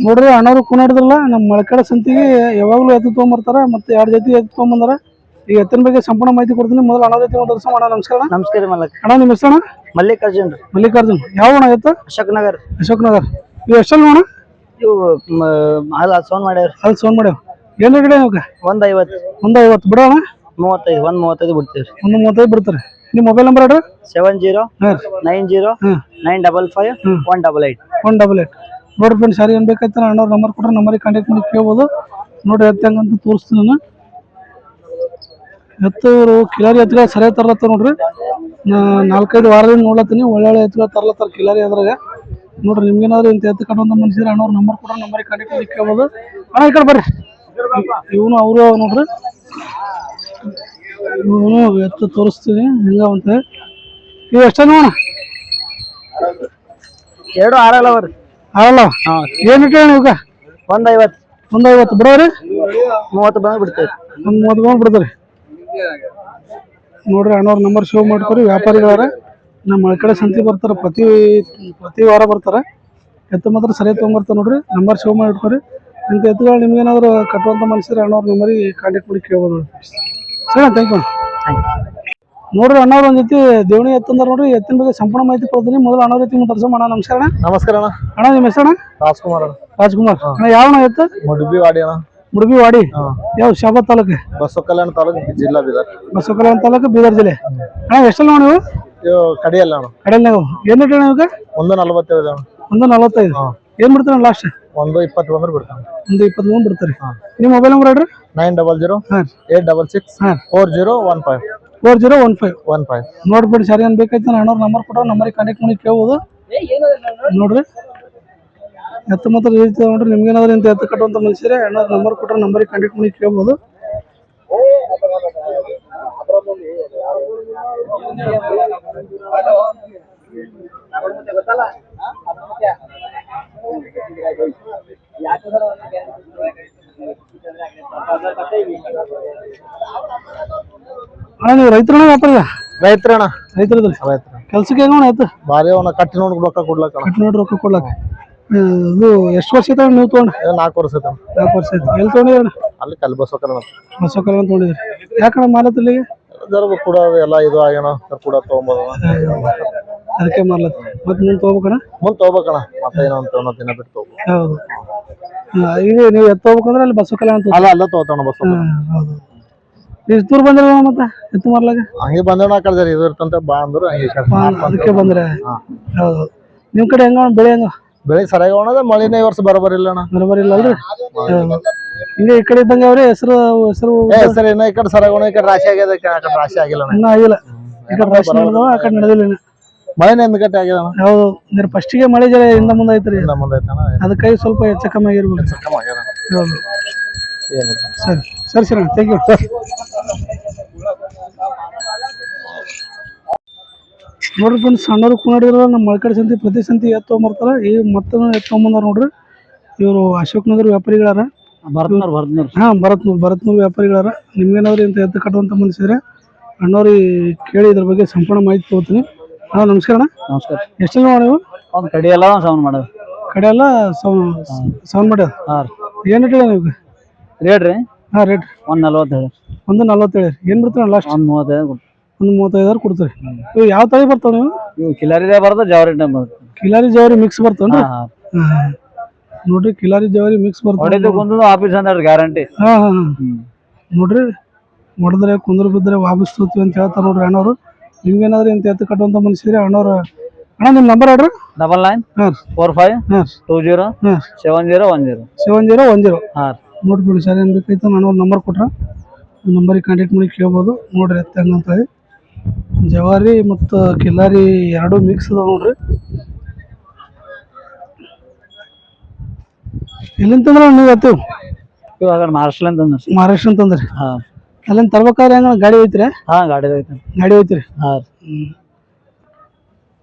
ನೋಡ್ರಿ ಅಣ್ಣವ್ರು ಕೂನಾಡಿದ್ರಲ್ಲ, ನಮ್ಮ ಮಳಕಡ ಸಂತಿಗೆ ಯಾವಾಗಲೂ ಎತ್ತು ತೊಗೊಂಬರ್ತಾರ. ಮತ್ತೆ 2 ಜೊತೆ ಎತ್ತು ತೊಗೊಂಬಂದಾರ. ಈ ಎತ್ತಿನ ಬಗ್ಗೆ ಸಂಪೂರ್ಣ ಮಾಹಿತಿ ಕೊಡ್ತೀನಿ. ಮೊದಲು ಅಣ್ಣ ಜೊತೆ ಒಂದು ಅಣ್ಣ ನಮಸ್ಕಾರ. ನಮಸ್ಕಾರ ಮಲಕ್. ಅಣ್ಣ ನಿಮ್ಮ ಹೆಸರು? ಮಲ್ಲಿಕಾರ್ಜುನ್. ಮಲ್ಲಿಕಾರ್ಜುನ್. ಯಾವ ಅಣ್ಣ ಎತ್ತು? ಅಶೋಕ್ ನಗರ್. ಇವು ಎಷ್ಟಲ್ಲ ಅಣ್ಣ? ಇವು ಸೋನ್ ಮಾಡ್ಯಾರ. ಅಲ್ಲಿ ಸೋನ್ ಮಾಡ್ಯಾವ. ಏನ್ ರೇಟ್ ಇವಾಗ? 150. 150 ಬಿಡೋಣ. 35 135 ಬಿಡ್ತೀವಿ. 135 ಬಿಡ್ತಾರೆ. ನಿಮ್ಮ ಮೊಬೈಲ್ ನಂಬರ್ ಹೇಳ್ರಿ. 7090955188. 188. ನೋಡ್ರಿ ಫ್ರೆಂಡ್ಸ್, ಯಾರು ಏನ್ ಬೇಕಾಯ್ತಾರ ಅಣ್ಣವ್ರ ನಂಬರ್ ಕೊಟ್ರೆ ನಂಬರಿಗೆ ಕಾಂಟ್ಯಾಕ್ಟ್ ಮಾಡಿ ಕೇಳ್ಬೋದು. ನೋಡ್ರಿ ಎತ್ತು ಹೆಂಗಂತ ತೋರಿಸ್ತೀನಿ ನಾನು. ಎತ್ತು ಕಿಲಾರಿ ಎತ್ತುಗಳು ಸರಿಯಾಗಿ ತರ್ಲತ್ತಾರ ನೋಡ್ರಿ. 4-5 ವಾರದಿಂದ ನೋಡ್ಲತ್ತೀನಿ. ಒಳ್ಳೆ ಎತ್ತುಗಳು ತರ್ಲತ್ತಾರ ಕಿಲಾರಿ ಅದ್ರಾಗ. ನೋಡ್ರಿ ನಿಮ್ಗೇನಾದ್ರು ಇಂತ ಎತ್ತು ಕಟ್ಟುವಂತ ಮನುಷ್ಯರು ಅಣ್ಣವ್ರ ನಂಬರ್ ಕೊಟ್ರೆ ನಂಬರಿಗೆ ಕಾಂಟ್ಯಾಕ್ಟ್ ಮಾಡಿ ಕೇಳ್ಬೋದು. ಅಣ್ಣ ಈ ಕಡೆ ಬರ್ರಿ. ಇವನು ಅವರು ನೋಡ್ರಿ. ಇವನು ಎತ್ತು ತೋರಿಸ್ತೀನಿ ಹೆಂಗಂತ. ಇವು ಎಷ್ಟ ನೋಡ? 2 ಆರಲ್ಲ ಅವ್ರಿ. ಆಗಲ್ಲ. ಏನ್ ಇಟ್ಟೇಣ ಇವಾಗ? 150 ಬಿಡೋರಿ. 30 ಬಂದು ಬಿಡ್ತೇವೆ. 30 ಬಂದು ಬಿಡ್ತಾರೆ. ನೋಡ್ರಿ ಅಣ್ಣವ್ರ ನಂಬರ್ ಸೇವ್ ಮಾಡ್ಕೊರಿ. ವ್ಯಾಪಾರಿಗಳಾರ ನಮ್ಮ ಮಳಕಡೆ ಸಂತಿ ಬರ್ತಾರ. ಪ್ರತಿ ವಾರ ಬರ್ತಾರ. ಎತ್ತು ಮಾತ್ರ ಸರಿಯಾಗಿ ತೊಗೊಂಬರ್ತಾರ ನೋಡ್ರಿ. ನಂಬರ್ ಸೇವ್ ಮಾಡಿ ಇಟ್ಕೊರಿ. ಇಂಥ ಎತ್ತುಗಳು ನಿಮ್ಗೇನಾದ್ರು ಕಟ್ಟುವಂತ ಮನುಷ್ಯರು ಅಣ್ಣವ್ರ ನಂಬರಿಗೆ ಕಾಂಟ್ಯಾಕ್ಟ್ ಮಾಡಿ ಕೇಳ್ಬೋದು. ಸರಿ, ಥ್ಯಾಂಕ್ ಯು. ನೋಡ್ರಿ ಅಣ್ಣವ್ರ ಒಂದ್ ಜೊತೆ ದೇವಣಿ ಎತ್ತಂದ್ರ ನೋಡ್ರಿ. ಎತ್ತಿನ ಬಗ್ಗೆ ಸಂಪೂರ್ಣ ಮಾಹಿತಿ ಕೊಡ್ತೀನಿ. ಮೊದಲು ಅಣ್ಣವ್ರ ಜೊತೆ ಮಾತಾಡ್ಸೋಣ. ಅಣ್ಣ ನಮಸ್ಕಾರ. ನಮಸ್ಕಾರ ಅಣ್ಣ. ಅಣ್ಣ ನಿಮ್ಮ ಹೆಸರು? ರಾಜ್ಕುಮಾರ್. ಅಣ್ಣ ಯಾವ ಎತ್ತು? ಮುಡುಬಿವಾಡಿ ಅಣ್ಣ. ಮುಡುಬಿವಾಡಿ. ಯಾವ ಶಾಬಾದ್ ತಾಲೂಕು? ಬಸವಕಲ್ಯಾಣ ತಾಲೂಕು, ಜಿಲ್ಲಾ ಬೀದರ್. ಬಸವಕಲ್ಯಾಣ ತಾಲೂಕು, ಬೀದರ್ ಜಿಲ್ಲೆ. ಅಣ್ಣ ಎಷ್ಟಲ್ಲ ನೀವು? ಕಡಿಯಲ್ಲ ಅಣ್ಣ. ಕಡೆಯಲ್ಲ. ಏನ್ ರೇಟ್ ಅಣ್ಣ ಇವಾಗ? 145 ಅಣ್ಣ. 145. ಏನ್ ಬಿಡ್ತಾರ ಲಾಸ್ಟ್? 120 ಬಂದ್ರೆ ಬಿಡ್ತಾನೆ. 120 ಬಂದು ಬಿಡ್ತಾರೆ. ನಿಮ್ಮ ಮೊಬೈಲ್ ನಂಬರ್ ಹೇಳ್ರಿ. 9008664015. ನೋಡ್ಬಿಡಿ ಸರಿ ಏನ್ ಬೇಕಾಯ್ತು ಅಣ್ಣವ್ರ ನಂಬರ್ ಕೊಟ್ಟ ನಂಬರಿಗೆ ಕಾಂಟ್ಯಾಕ್ಟ್ ಮಾಡಿ ಕೇಳ್ಬೋದು. ನೋಡ್ರಿ ಎತ್ತು ಮಾತ್ರ ಹೇಳ್ತೀವಿ ನೋಡ್ರಿ. ನಿಮ್ಗೇನಾದ್ರು ಇಂತ ಎತ್ತು ಕಟ್ಟುವಂತ ಮನುಷ್ಯರೇ ಅಣ್ಣವ್ರ ನಂಬರ್ ಕೊಟ್ರೆ ನಂಬರಿಗೆ ಕಾಂಟ್ಯಾಕ್ಟ್ ಮಾಡಿ ಕೇಳ್ಬೋದು. ಅಣ್ಣ ನೀವು ರೈತರಣ ವ್ಯಾಪಾರ ರೈತರಣ್ಣ ರೈತರದಲ್ಲಿ ಕೆಲ್ಸಕ್ಕೆ ಹೆಂಗೋಣ ಆಯ್ತು ಭಾರಿ ಅವನ ಕಟ್ಟಿ ನೋಡಿ ರೊಕ್ಕ ಕೊಡ್ಲಕ್ಕ ಕಟ್ ನೋಡಿ ರೊಕ್ಕ ಕೊಡ್ಲಕ್ಕ ಇದು ಎಷ್ಟು ವರ್ಷ ಐತೆ ನೀವು ತೊಗೊಂಡು 4 ವರ್ಷ ಐತ 4 ವರ್ಷ ಐತೆ ಎಲ್ಲಿ ತೊಗೊಂಡಿದ್ರಣ್ಣ ಅಲ್ಲಿ ಕಲ್ ಬಸ್ಸೋಕರ ಹೊಸಕಲ್ ಅಂತ ತೊಗೊಂಡಿದ್ರಿ ಯಾಕಣ್ಣ ಮಾಲತ್ತಲ್ಲಿ ಜರ ಕೂಡ ಎಲ್ಲ ಇದು ಆಗ್ಯಾನ ಕೂಡ ತಗೊಂಬೋದು ಅದಕ್ಕೆ ಮಾರ್ಲತ್ತ ಮತ್ತೆ ಮುಂದೆ ತೊಗೋಬೇಕಣ್ಣ ಮುಂದೆ ತಗೋಬೇಕಣ್ಣ ಮತ್ತೆ ಏನೋ ಒಂದು ದಿನ ಬಿಟ್ಟು ತಗೋಬೋದು ಹೌದು ಇದು ನೀವು ಎತ್ತು ಹೋಗ್ಬೇಕಂದ್ರೆ ಅಲ್ಲಿ ಬಸ್ಸು ಕಲ್ಯಾಣ ಅಂತ ಅಲ್ಲ ತಗೋತಾನ ಬಸ್ ಹೌದು ಎಷ್ಟು ದೂರ ಬಂದ್ರಲ್ಲ ಮತ್ತೆ ಎತ್ತು ಮಾರ್ಲಾಗ ಹಂಗೆ ಬಂದೇಣ ಆ ಕಡೆ ಜರ ಇದು ಇರ್ತಂತ ಬಾ ಅಂದ್ರು ಹಂಗೆ ಅದಕ್ಕೆ ಬಂದ್ರೆ ಹೌದು ನಿಮ್ ಕಡೆ ಹೆಂಗ ಬೆಳೆ ಹೆಂಗ ಬೆಳೆ ಸರಿಯಾಗಿ ಹೋಣದ ಮಳಿನೇ ಈ ವರ್ಷ ಬರೋಬರಿಲ್ಲ ಅಣ್ಣ ಬರೋಬರಿಲ್ಲ ಅಲ್ರಿ ಹಿಂಗೆ ಈ ಕಡೆ ಇದ್ದಂಗೆ ಅವ್ರೆ ಹೆಸರು ಸರ್ ಇನ್ನ ಈ ಕಡೆ ಸರಿಯಾಗಿ ಹೋಣ ಈ ಕಡೆ ರಾಶಿ ಆಗ್ಯದ ಆ ಕಡೆ ರಾಶಿ ಆಗಿಲ್ಲ ಇನ್ನೂ ಆಗಿಲ್ಲ ಈ ಕಡೆ ರಾಶಿ ನಡೆದವ ಆ ಕಡೆ ನಡೆದಿಲ್ಲ ಇನ್ನು ಮಳೆನೇ ಹಿಂದ್ಗಟ್ಟೆ ಆಗ್ಯದ ಹೌದು ಅಂದ್ರೆ ಫಸ್ಟಿಗೆ ಮಳೆ ಜರ ಹಿಂದ ಮುಂದೆ ಐತ್ರಿ ಮುಂದೆ ಐತಣ್ಣ ಅದಕ್ಕಾಗಿ ಸ್ವಲ್ಪ ಹೆಚ್ಚು ಕಮ್ಮಿ ಆಗಿರ್ಬೇಕು ಹೌದು ಸರಿ ಸರಿ ಸರಿ ಥ್ಯಾಂಕ್ ಯು ನೋಡ್ರಿ ಫ್ರೆಂಡ್ಸ್ ಸಣ್ಣವ್ರು ಕುಣಿಡಿದ್ರಲ್ಲ ನಮ್ಮ ಮಳಕಡೆ ಸಂತಿ ಪ್ರತಿ ಸಂತಿ ಎತ್ತು ತೊಗೊಂಬರ್ತಾರ ಈ ಮತ್ತೆ ಎತ್ತು ತೊಗೊಂಬಂದಾರ ನೋಡ್ರಿ ಇವರು ಅಶೋಕ್ ನಗರ ವ್ಯಾಪಾರಿಗಳಾರ ಭರತ್ನೂರ್ ವ್ಯಾಪಾರಿಗಳಾರ ನಿಮ್ಗೇನಾದ್ರು ಇಂಥ ಎತ್ತು ಕಟ್ಟುವಂತ ಮನುಷ್ಯರೆ ಅಣ್ಣವ್ರಿ ಕೇಳಿ ಇದ್ರ ಬಗ್ಗೆ ಸಂಪೂರ್ಣ ಮಾಹಿತಿ ತಗೋತೀನಿ ಅಣ್ಣ ನಮಸ್ಕಾರ ಅಣ್ಣ ನಮಸ್ಕಾರ ಎಷ್ಟು ಜನ ನೀವು ಒಂದು ಕಡೆ ಎಲ್ಲ ಸೌಂಡ್ ಮಾಡೋದು ಕಡೆ ಎಲ್ಲ ಸೌಂಡ್ ಮಾಡ್ಯಾರ ಏನು ರೇಟ್ ನೀವು ರೇಟ್ ರೀ ರೇಟ್ 140 ಹೇಳಿ 147 ಏನು ಬಿಡ್ತೀರ ಲಾಸ್ಟ್ 135 135 ಕೊಡ್ತೀರಿ ಇವು ಯಾವ ತಳಿ ಬರ್ತಾವ ನೀವು ಇವು ಕಿಲಾರಿದೇ ಬರ್ತದೆ ಜವರಿ ಟೈಮ್ ಬರ್ತದೆ ಕಿಲಾರಿ ಜವರಿ ಮಿಕ್ಸ್ ಬರ್ತಾವನ್ರಿ ನೋಡ್ರಿ ಕಿಲಾರಿ ಜವರಿ ಮಿಕ್ಸ್ ಬರ್ತಾವ ಆಫೀಸ್ ಅಂತ ಗ್ಯಾರಂಟಿ ನೋಡ್ರಿ ಹೊಡೆದ್ರೆ ಕುಂದ್ರ ಬಿದ್ರೆ ವಾಪಸ್ ತೋತೀವಿ ಅಂತ ಹೇಳ್ತಾರ ನೋಡ್ರಿ ಅಣ್ಣವ್ರು ನಿಮ್ಗೇನಾದ್ರೂ ಇಂತ ಎತ್ತು ಕಟ್ಟುವಂತ ಮನುಷ್ಯರಿ ಅಣ್ಣವ್ರ ಅಣ್ಣ ನಿಮ್ಮ ನಂಬರ್ ಹೇಳ್ರಿ 9945207010 ನೋಡ್ಬಿಡಿ ಸರ್ ಏನ್ ಬೇಕೈತೆ ನಾನು ನಂಬರ್ ಕೊಟ್ರ ನಂಬರಿಗೆ ಕಾಂಟ್ಯಾಕ್ಟ್ ಮಾಡಿ ಕೇಳ್ಬೋದು ನೋಡ್ರಿ ಎತ್ತ ಹೆಂಗಂತೇಳಿ ಜವಾರಿ ಮತ್ತು ಕಿಲಾರಿ ಎರಡು ಮಿಕ್ಸ್ ಅದಾವ ನೋಡ್ರಿ ಎಲ್ಲಿಂತಂದ್ರ ನೀವು ಎತ್ತೇವು ಇವಾಗ ಮಹಾರಾಷ್ಟ್ರ ಅಂತಂದ್ರಿ ಅಲ್ಲಿಂದ ತರ್ಬೇಕಾದ್ರೆ ಹೆಂಗ ಗಾಡಿ ಹೋಯ್ತಿರಿ ಗಾಡಿ ಹೋಯ್ತಿರಿ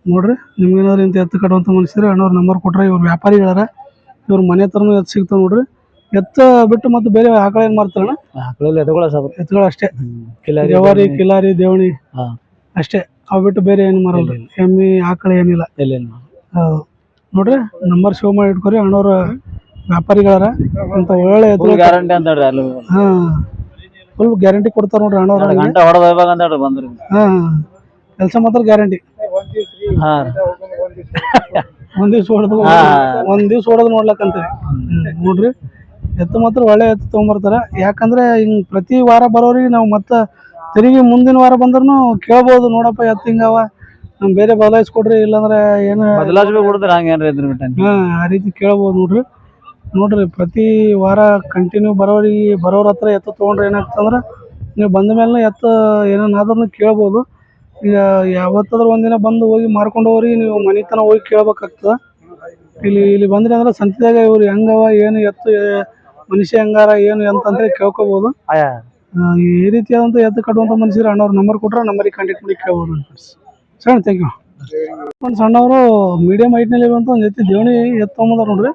ನೋಡ್ರಿ ನಿಮ್ಗೇನಾದ್ರು ಇಂತ ಎತ್ತು ಕಟ್ಟುವಂತ ಮನುಷ್ಯರು ಅಣ್ಣವ್ರ ನಂಬರ್ ಕೊಟ್ರೆ ಇವ್ರು ವ್ಯಾಪಾರಿಗಳಾರ ಇವ್ರ ಮನೆ ಹತ್ರನೂ ಎತ್ತು ಸಿಗ್ತಾವ ನೋಡ್ರಿ ಎತ್ತ ಬಿಟ್ಟು ಮತ್ತೆ ಬೇರೆ ಆಕಳ ಏನ್ ಮಾಡ್ತಾರಣ್ಣ ಎತ್ತುಗಳು ಅಷ್ಟೇ ಜವಾರಿ ಕಿಲಾರಿ ದೇವಣಿ ಅಷ್ಟೇ ಅವ್ ಬಿಟ್ಟು ಬೇರೆ ಏನು ಮಾರಲ್ಲ ಎಮ್ಮಿ ಆಕಳ ಏನಿಲ್ಲ ಹೌದು ನೋಡ್ರಿ ನಂಬರ್ ಶೋ ಮಾಡಿ ಇಟ್ಕೊರಿ ಅಣ್ಣವ್ರ ವ್ಯಾಪಾರಿಗಳಾರ ಅಂತ ಒಳ್ಳೆ ಎತ್ತು ಗ್ಯಾರಂಟಿ ಅಂತ ಫುಲ್ ಗ್ಯಾರಂಟಿ ಕೊಡ್ತಾರ ನೋಡ್ರಿ ಅಣ್ಣವ್ರ ಕೆಲಸ ಮಾತ್ರ ಗ್ಯಾರಂಟಿ ಒಂದ್ ದಿವ್ಸ ಹೊಡೆದು ನೋಡ್ಲಕ್ಕಂತೀವಿ ನೋಡ್ರಿ ಎತ್ತು ಮಾತ್ರ ಒಳ್ಳೆ ಎತ್ತು ತೊಗೊಂಬರ್ತಾರ ಯಾಕಂದ್ರೆ ಹಿಂಗ್ ಪ್ರತಿ ವಾರ ಬರೋರಿಗೆ ನಾವು ಮತ್ತೆ ತಿರುಗಿ ಮುಂದಿನ ವಾರ ಬಂದ್ರು ಕೇಳ್ಬೋದು ನೋಡಪ್ಪ ಎತ್ತು ಹಿಂಗವ ನಮ್ ಬೇರೆ ಬದಲಾಯಿಸ್ಕೊಡ್ರಿ ಇಲ್ಲಾಂದ್ರೆ ಏನು ಆ ರೀತಿ ಕೇಳ್ಬೋದು ನೋಡ್ರಿ ಪ್ರತಿ ವಾರ ಕಂಟಿನ್ಯೂ ಬರೋರ ಹತ್ರ ಎತ್ತು ತೊಗೊಂಡ್ರೆ ಏನಾಗ್ತಂದ್ರೆ ನೀವು ಬಂದ ಮೇಲೆ ಎತ್ತು ಏನಾದ್ರೂ ಕೇಳ್ಬೋದು ಈಗ ಯಾವತ್ತಾದ್ರೂ ಒಂದಿನ ಬಂದು ಹೋಗಿ ಮಾರ್ಕೊಂಡು ಹೋಗ್ರಿ ನೀವು ಮನಿತನ ಹೋಗಿ ಕೇಳ್ಬೇಕಾಗ್ತದ ಇಲ್ಲಿ ಬಂದ್ರಿ ಅಂದ್ರೆ ಸಂತಿದಾಗ ಇವ್ರು ಹೆಂಗವ ಏನು ಎತ್ತು ಮನುಷ್ಯ ಹೆಂಗಾರ ಏನು ಅಂತಂದ್ರೆ ಕೇಳ್ಕೊಬೋದು ಈ ರೀತಿಯಾದಂತ ಎತ್ತು ಕಟ್ಟುವಂತ ಮನುಷ್ಯರು ಅಣ್ಣವ್ರ ನಂಬರ್ ಕೊಟ್ರೆ ನಂಬರಿಗೆ ಕಾಂಟ್ಯಾಕ್ಟ್ ಮಾಡಿ ಕೇಳ್ಬೋದು ಸರ್ ಥ್ಯಾಂಕ್ ಯು ಸಣ್ಣವರು ಮೀಡಿಯಂ ಹೈಟ್ನಲ್ಲಿ ಇರುವಂತ ಒಂದು ಎತ್ತಿ ದೇವಣಿ ಎತ್ತು ತೊಗೊಂಬಂದಾರ ನೋಡ್ರಿ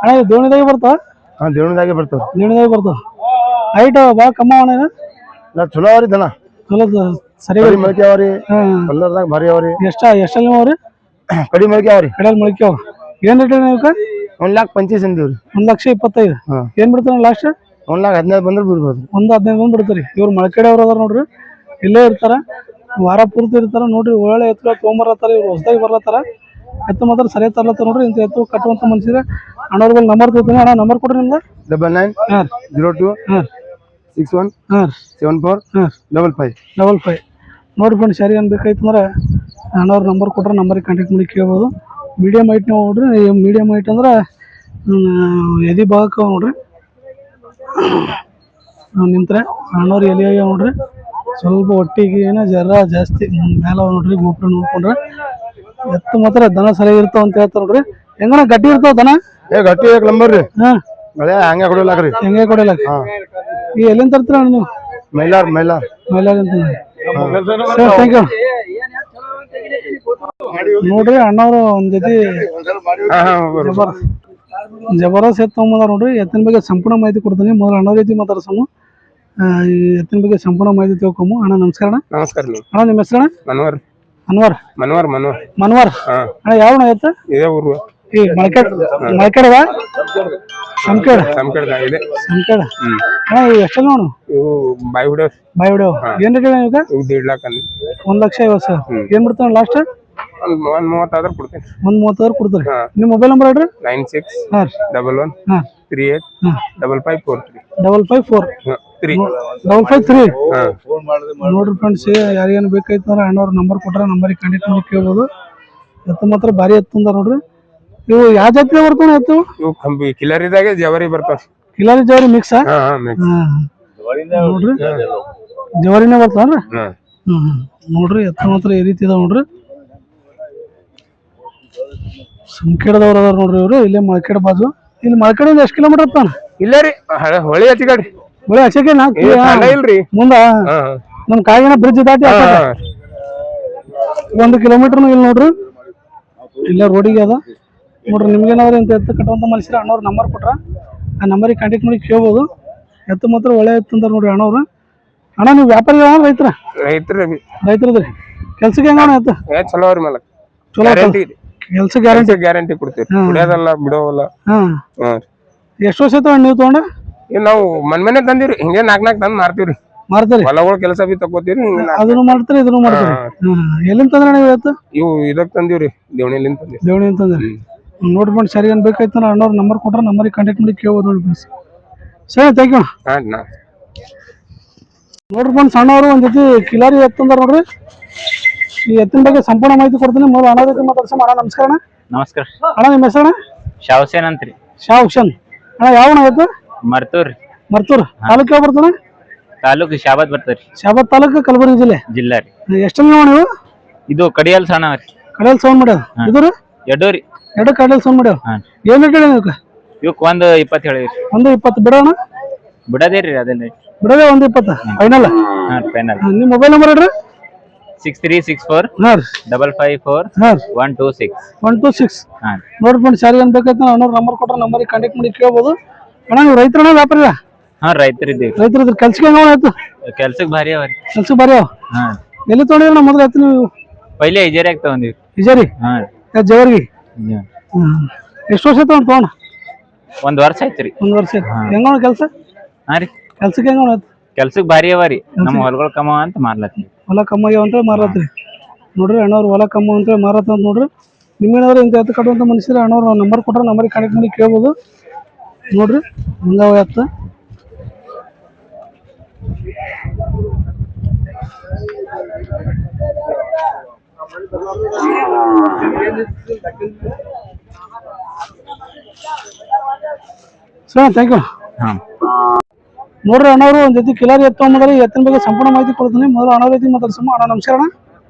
ಅಣ್ಣ ದೇವಣಿದಾಗೆ ಬರ್ತಾವ ದೇವಣದಾಗೆ ಬರ್ತಾವ ಹೈಟ್ ಭಾಳ ಕಮ್ಮ ಅವಣ ಚಲೋ ಅವ್ರಿ ದನ ಚಲೋ ಸರಿ ಮೊಳಕೆ ಅವ್ರಿ ಕಲ್ಲರ್ದಾಗ ಭಾರಿ ಅವ್ರಿ ಎಷ್ಟಲ್ಲಿ ಅವ್ರಿ ಕಡಿ ಮೊಳಕೆ ಅವ್ರಿ ಕಡಿಯಲ್ಲಿ ಮೊಳಕೆ ಅವ ಏನ್ ರೇಟ್ ನೀವು 1,25,000 ಅಂದಿವ್ರಿ 1,25,000 ಏನ್ ಬಿಡ್ತಾರ ಲಾಸ್ಟ್ 1,15,000 ಬಂದ್ರೆ ಬಿಡ್ಬೋದು 1,15,000 ಬಂದ್ ಬಿಡ್ತಾರಿ ಇವ್ರು ಮಳಕಡೆ ಅವ್ರು ಅದಾರ ನೋಡ್ರಿ ಇಲ್ಲೇ ಇರ್ತಾರ ವಾರ ಪೂರ್ತಿ ಇರ್ತಾರ ನೋಡ್ರಿ ಒಳ್ಳೆ ಎತ್ತು ತೊಗೊಂಬರತ್ತಾರ ಇವ್ರು ಹೊಸದಾಗಿ ಬರ್ಲತ್ತಾರ ಎತ್ತು ಮಾತ್ರ ಸರಿಯಾಗಿ ತರ್ಲತ್ತಾರ ನೋಡ್ರಿ ಇಂತ ಎತ್ತು ಕಟ್ಟುವಂತ ಮನುಷ್ಯರ ಅಣ್ಣವ್ರ ಬಲ್ಲಿ ನಂಬರ್ ತಗೋತೀನಿ ಅಣ್ಣ ನಂಬರ್ ಕೊಡ್ರಿ ನಿಮ್ದು 9902617455 ನೋಡ್ರಿ ಫ್ರೆಂಡ್ಸ್ ಯಾರಿಗೆ ಏನು ಬೇಕಾಯ್ತಂದ್ರೆ ಅಣ್ಣವ್ರ ನಂಬರ್ ಕೊಟ್ರೆ ನಂಬರಿಗೆ ಕಾಂಟ್ಯಾಕ್ಟ್ ಮಾಡಿ ಕೇಳ್ಬೋದು ಮೀಡಿಯಂ ಹೈಟ್ ನೀವು ನೋಡ್ರಿ ಮೀಡಿಯಂ ಹೈಟ್ ಅಂದ್ರೆ ಎದಿ ಭಾಗಕ್ಕೆ ನೋಡ್ರಿ ನಿಂತ್ರೆ ಅಣ್ಣವ್ರು ಎಲೆ ಆಗ್ಯಾವ ನೋಡ್ರಿ ಸ್ವಲ್ಪ ಒಟ್ಟಿಗೆ ಏನೋ ಜರ ಜಾಸ್ತಿ ಮೇಲೆ ನೋಡ್ರಿ ಗೋಪುರ ನೋಡ್ಕೊಂಡ್ರೆ ಎತ್ತು ಮಾತ್ರ ದನ ಸರಿಯಾಗಿರ್ತಾವ ಅಂತ ಹೇಳ್ತಾರ ನೋಡ್ರಿ ಹೆಂಗಣ ಗಟ್ಟಿ ಇರ್ತಾವ ದನ ಗಟ್ಟಿ ನಂಬರ್ ರೀ ಹಂಗೆ ಕೊಡಲಾಕ್ರಿ ಹೆಂಗೆ ಕೊಡಲಾಕ ಈ ಎಲ್ಲಿಂದ ತರ್ತೀರ ನೀವು ಮೈಲಾರ್ ಅಂತ ಥ್ಯಾಂಕ್ ಯು ನೋಡ್ರಿ ಅಣ್ಣವ್ರು ಒಂದ್ ಜೊತೆ ಜಬರ್ದಸ್ತ್ ಎತ್ತು ತಗೊಂಬಂದಾರ ನೋಡ್ರಿ. ಎತ್ತಿನ ಬಗ್ಗೆ ಸಂಪೂರ್ಣ ಮಾಹಿತಿ ಕೊಡ್ತೀನಿ. ಮೊದಲು ಅಣ್ಣವ್ರ ಜೊತೆ ಮಾತಾಡ್ಸೋನು. ಈ ಎತ್ತಿನ ಬಗ್ಗೆ ಸಂಪೂರ್ಣ ಮಾಹಿತಿ ತಿಳ್ಕೊಮು. ಅಣ್ಣ ನಮಸ್ಕಾರ ಅಣ್ಣ. ನಮಸ್ಕಾರ ಅಣ್ಣ ನಿಮ್ಮ ಹೆಸರಣ್ಣ? ಮನೋಹರ್ ಅನ್ವರ್ ಮನೋಹರ್ ಮನೋಹರ್ ಮನ್ವರ್ ಅಣ್ಣ ಯಾವ ಎತ್ತ? ಇದೇ ಊರು ಈ ಮಳಕೇಡವ ಸಂಕೇಡ ಇದೆ ಸಂಕೇಡ ಅಣ್ಣ ಇವು ಎಷ್ಟಲ್ಲ ನೋಡು? ಇವು ಬಾಯಿ ಹುಡ್ಯಾವ್ ಬಾಯ್ ಹೊಡೆಯವ ಏನ್ ರೇಟ್ ಈಗ? ಇವು 1.5 ಲಕ್ಷ ಅಂದ್ 1,50,000 ಏನ್ ಬಿಡ್ತಾನ ಲಾಸ್ಟ್? ಒಂದ್ 30 ಆದ್ರೆ ಕೊಡ್ತೀನಿ. 30,000 ಕೊಡ್ತಾರೆ. ನಿಮ್ಮ ಮೊಬೈಲ್ ನಂಬರ್ ಹೇಳ್ರಿ. 9611385543 ನೋಡ್ರಿ ಫ್ರೆಂಡ್ಸ್, ಯಾರಿಗೇನು ಬೇಕಾಯ್ತಂದ್ರೆ ಅಣ್ಣವ್ರ ನಂಬರ್ ಕೊಟ್ರೆ ನಂಬರಿಗೆ ಕಾಂಟ್ಯಾಕ್ಟ್ ಮಾಡಿ ಕೇಳ್ಬೋದು. ಎತ್ತು ಮಾತ್ರ ಭಾರಿ ಎತ್ತಂದ ನೋಡ್ರಿ. ಇವು ಯಾವ ಜಾತಿ ಬರ್ತಾವ ಎತ್ತು? ಇವು ಕಿಲರಿದಾಗೆ ಜವರಿ ಬರ್ತಾವ. ಕಿಲಾರಿ ಜವರಿ ಮಿಕ್ಸ್ ನೋಡ್ರಿ, ಜವರಿನೇ ಬರ್ತಾವ್ರಿ. ನೋಡ್ರಿ ಎತ್ತು ಮಾತ್ರ ಈ ರೀತಿ ಇದಾವ ನೋಡ್ರಿ. ಸಂಕೇಡದವ್ರ ಅದಾರ ನೋಡ್ರಿ ಇವ್ರು. ಇಲ್ಲೇ ಮಳಕೇಡ ಬಾಜು. ಇಲ್ಲಿ ಮಳಕೇಡಿಂದ ಎಷ್ಟು ಕಿಲೋಮೀಟರ್ ಇರ್ತಾನ? ಇಲ್ಲ ರೀ, ಹೊಳಿ ಹಚ್ಚಿಗಾಡ್ರಿ. ಹೊಳೆ ಹಚ್ಚಕ್ಕೆ ಇಲ್ರಿ ಮುಂದ ನಮ್ ಕಾಯಿನ ಬ್ರಿಡ್ಜ್ ದಾಟಿ 1 ಕಿಲೋಮೀಟರ್ನು ಇಲ್ಲ ನೋಡ್ರಿ. ಇಲ್ಲೇ ರೋಡಿಗೆ ಅದ ನೋಡ್ರಿ. ನಿಮ್ಗೇನಾದ್ರು ಇಂತ ಎತ್ತು ಕಟ್ಟುವಂತ ಮನುಷ್ಯರ ಅಣ್ಣವ್ರ ನಂಬರ್ ಕೊಟ್ರ ಆ ನಂಬರಿಗೆ ಕಾಂಟ್ಯಾಕ್ಟ್ ಮಾಡಿ ಕೇಳ್ಬೋದು. ಎತ್ತು ಮಾತ್ರ ಒಳ್ಳೆ ಎತ್ತು ಅಂತಾರ ನೋಡ್ರಿ ಅಣ್ಣವ್ರು. ಅಣ್ಣ ನೀವು ವ್ಯಾಪಾರಿ ರೈತರದ್ರಿ? ಕೆಲ್ಸಕ್ಕೆ ಹೆಂಗ ಎತ್ತು? ಚಲೋ ಅವ್ರಿ ಮಲಕ್ ಚಲೋ ಕೆಲ್ಸ ಗ್ಯಾರಂಟಿ ಕೊಡ್ತೀವಿ. ಬಿಡೋದಲ್ಲ ಬಿಡೋವಲ್ಲ. ಎಷ್ಟು ವರ್ಷ ಆಯ್ತು ನೀವು ತಗೊಂಡ? ನಾವು ಮನೆ ತಂದಿವ್ರಿ. ಹಿಂಗೆ 4 ತಂದ್ ಮಾರ್ತೀವ್ರಿ. ಮಾರ್ತೀರಿ? ಹೊಲಗಳ ಕೆಲಸ ಬಿ ತಗೋತೀವ್ರಿ. ಅದನ್ನು ಮಾಡ್ತೀರಿ ಇದನ್ನು ಮಾಡ್ತೀರಿ? ಎಲ್ಲಿಂದ ತಂದ್ರ ನೀವು ಇವತ್ತು? ಇವು ಇದಕ್ ತಂದಿವ್ರಿ, ದೇವಣಿಲಿಂದ ತಂದಿವಿ. ದೇವಣಿ ತಂದ್ರಿ. ನೋಡ್ಕೊಂಡು ಸರಿ ಏನ್ ಬೇಕಾಯ್ತು ಅಣ್ಣವ್ರ ನಂಬರ್ ಕೊಟ್ರೆ ನಂಬರಿಗೆ ಕಾಂಟ್ಯಾಕ್ಟ್ ಮಾಡಿ ಕೇಳ್ಬೋದು ನೋಡಿ. ಸರಿ ಥ್ಯಾಂಕ್ ಯು. ನೋಡ್ರಿ ಫ್ರೆಂಡ್ಸ್, ಅಣ್ಣವರು ಒಂದ್ ಜೊತೆ ಕಿಲಾರಿ ಎತ್ತಂದಾರ ನೋಡ್ರಿ. ಈ ಎತ್ತಿನ ಬಗ್ಗೆ ಸಂಪೂರ್ಣ ಮಾಹಿತಿ ಕೊಡ್ತೀನಿ. ಮೊದಲು ಅಣ್ಣ ಜೊತೆ ಮಾತಾಡ್ಸೋಣ. ಅಣ್ಣ ನಮಸ್ಕಾರ ಅಣ್ಣ. ನಮಸ್ಕಾರ ಅಣ್ಣ ನಿಮ್ಮ ಹೆಸರಣ್ಣ? ಶಾವ್ಸೇನ್ ಅಂತ್ರಿ. ಶಾವ್ಸೇನ್ ಅಣ್ಣ ಯಾವ ಎತ್ತು? ಮರ್ತೂರ್ ತಾಲೂಕು ಯಾವ ಬರ್ತಾನೆ? ತಾಲೂಕು ಶಾಬಾದ್ ಬರ್ತರಿ. ಶಾಬಾದ್ ತಾಲೂಕು, ಕಲಬುರಗಿ ಜಿಲ್ಲೆ ರೀ. ಎಷ್ಟಲ್ಲ ನೀವು? ಇದು ಕಡಿಯಲ್ ಸಣ್ಣ ರೀ. ಕಡಿಯಲ್ ಸೌಂಡ್ ಮಾಡ್ಯಾವ ಇದು ರೀ? ಎರಡು ಕಡಿಯಲ್ ಸೌಂಡ್ ಮಾಡ್ಯಾವ. ಏನ್ ರೇಟ್ ಹೇಳಿ ಇವಕ್ಕೆ? ಇವಕ್ 1.20 ಹೇಳಿರಿ. 1.20 ಬಿಡೋಣ? ಬಿಡದೇರಿ ಅದನ್ನ ಬಿಡೋದೇ 1.20 ಫೈನಲ್. ನಿಮ್ಮ ಮೊಬೈಲ್ ನಂಬರ್ ಹೇಳ್ರಿ. 6364 554 126. ನೋಡಿ ಫ್ರೆಂಡ್ಸ್, ಯಾರಿಗೆ ಏನ್ ಬೇಕಾಯ್ತು ಅಣ್ಣವ್ರ ನಂಬರ್ ಕೊಟ್ರೆ ನಂಬರಿಗೆ ಕಾಂಟ್ಯಾಕ್ಟ್ ಮಾಡಿ ಕೇಳ್ಬೋದು. ಅಣ್ಣ ನೀವು ರೈತರಣ್ಣ ವ್ಯಾಪಾರಿ? ರೈತರಿದ್ದೀವಿ. ರೈತರಿದ್ರಿ. ಕೆಲ್ಸಕ್ಕೆ ಹೆಂಗ ಆಯ್ತು? ಕೆಲ್ಸಕ್ಕೆ ಭಾರಿ ಅವರಿ. ಕೆಲ್ಸಕ್ಕೆ ಭಾರಿ ಅವ. ಎಲ್ಲಿ ತೊಗೊಂಡಿರ ಮೊದಲು ಆಯ್ತು ನೀವು? ಪೈಲೆ ಇಜೇರಿಯಾಗ ತಗೊಂಡಿವಿ. ಇಜೇರಿ ಜವರ್ಗಿ. ಎಷ್ಟು ವರ್ಷ ಆಯ್ತು ತಗೊಂಡ? 1 ವರ್ಷ ಆಯ್ತ್ರಿ. 1 ವರ್ಷ ಆಯ್ತು. ಹೆಂಗ ಕೆಲಸ? ಕೆಲ್ಸಕ್ಕೆ ಹೆಂಗ ಆಯ್ತು? ಕೆಲ್ಸಕ್ಕೆ ಭಾರಿ ಅವರಿ. ನಮ್ಮ ಹೊಲಗಳು ಕಮ್ಮ ಅಂತ ಮಾರ್ಲತ್ತೀವಿ. ಹೊಲ ಕಮ್ಮ ಆಗ್ಯಾವ ಅಂತ ಮಾರತ್ರಿ. ನೋಡ್ರಿ ಅಣ್ಣವ್ರು ಹೊಲ ಕಮ್ಮ ಅಂತ ಮಾರತ್ತ ಅಂತ ನೋಡ್ರಿ. ನಿಮ್ಗೇನಾದ್ರು ಇಂತ ಎತ್ತು ಕಟ್ಟುವಂತ ಮನುಷ್ಯರ ಅಣ್ಣವ್ರು ನಂಬರ್ ಕೊಟ್ರೆ ನಂಬರಿಗೆ ಕಾಂಟ್ಯಾಕ್ಟ್ ಮಾಡಿ ಕೇಳ್ಬೋದು. ನೋಡ್ರಿ ಹಿಂಗಾವ ಎತ್ತು. Sir thank you. ನೋಡ್ರಿ ಅಣ್ಣವರು ಒಂದ್ ಜೊತೆ ಕಿಲಾರಿ ಎತ್ತು ತಗೊಂಡ್ರೆ ಎತ್ತಿನ ಬಗ್ಗೆ ಸಂಪೂರ್ಣ ಮಾಹಿತಿ ಕೊಡ್ತೀನಿ. ಮೊದಲು ಅಣ್ಣವ್ರ ಜೊತೆ ಮಾತಾಡ್ಸಮ್ಮ. ಅಣ್ಣ ನಮಸ್ಕಾರ ಅಣ್ಣ.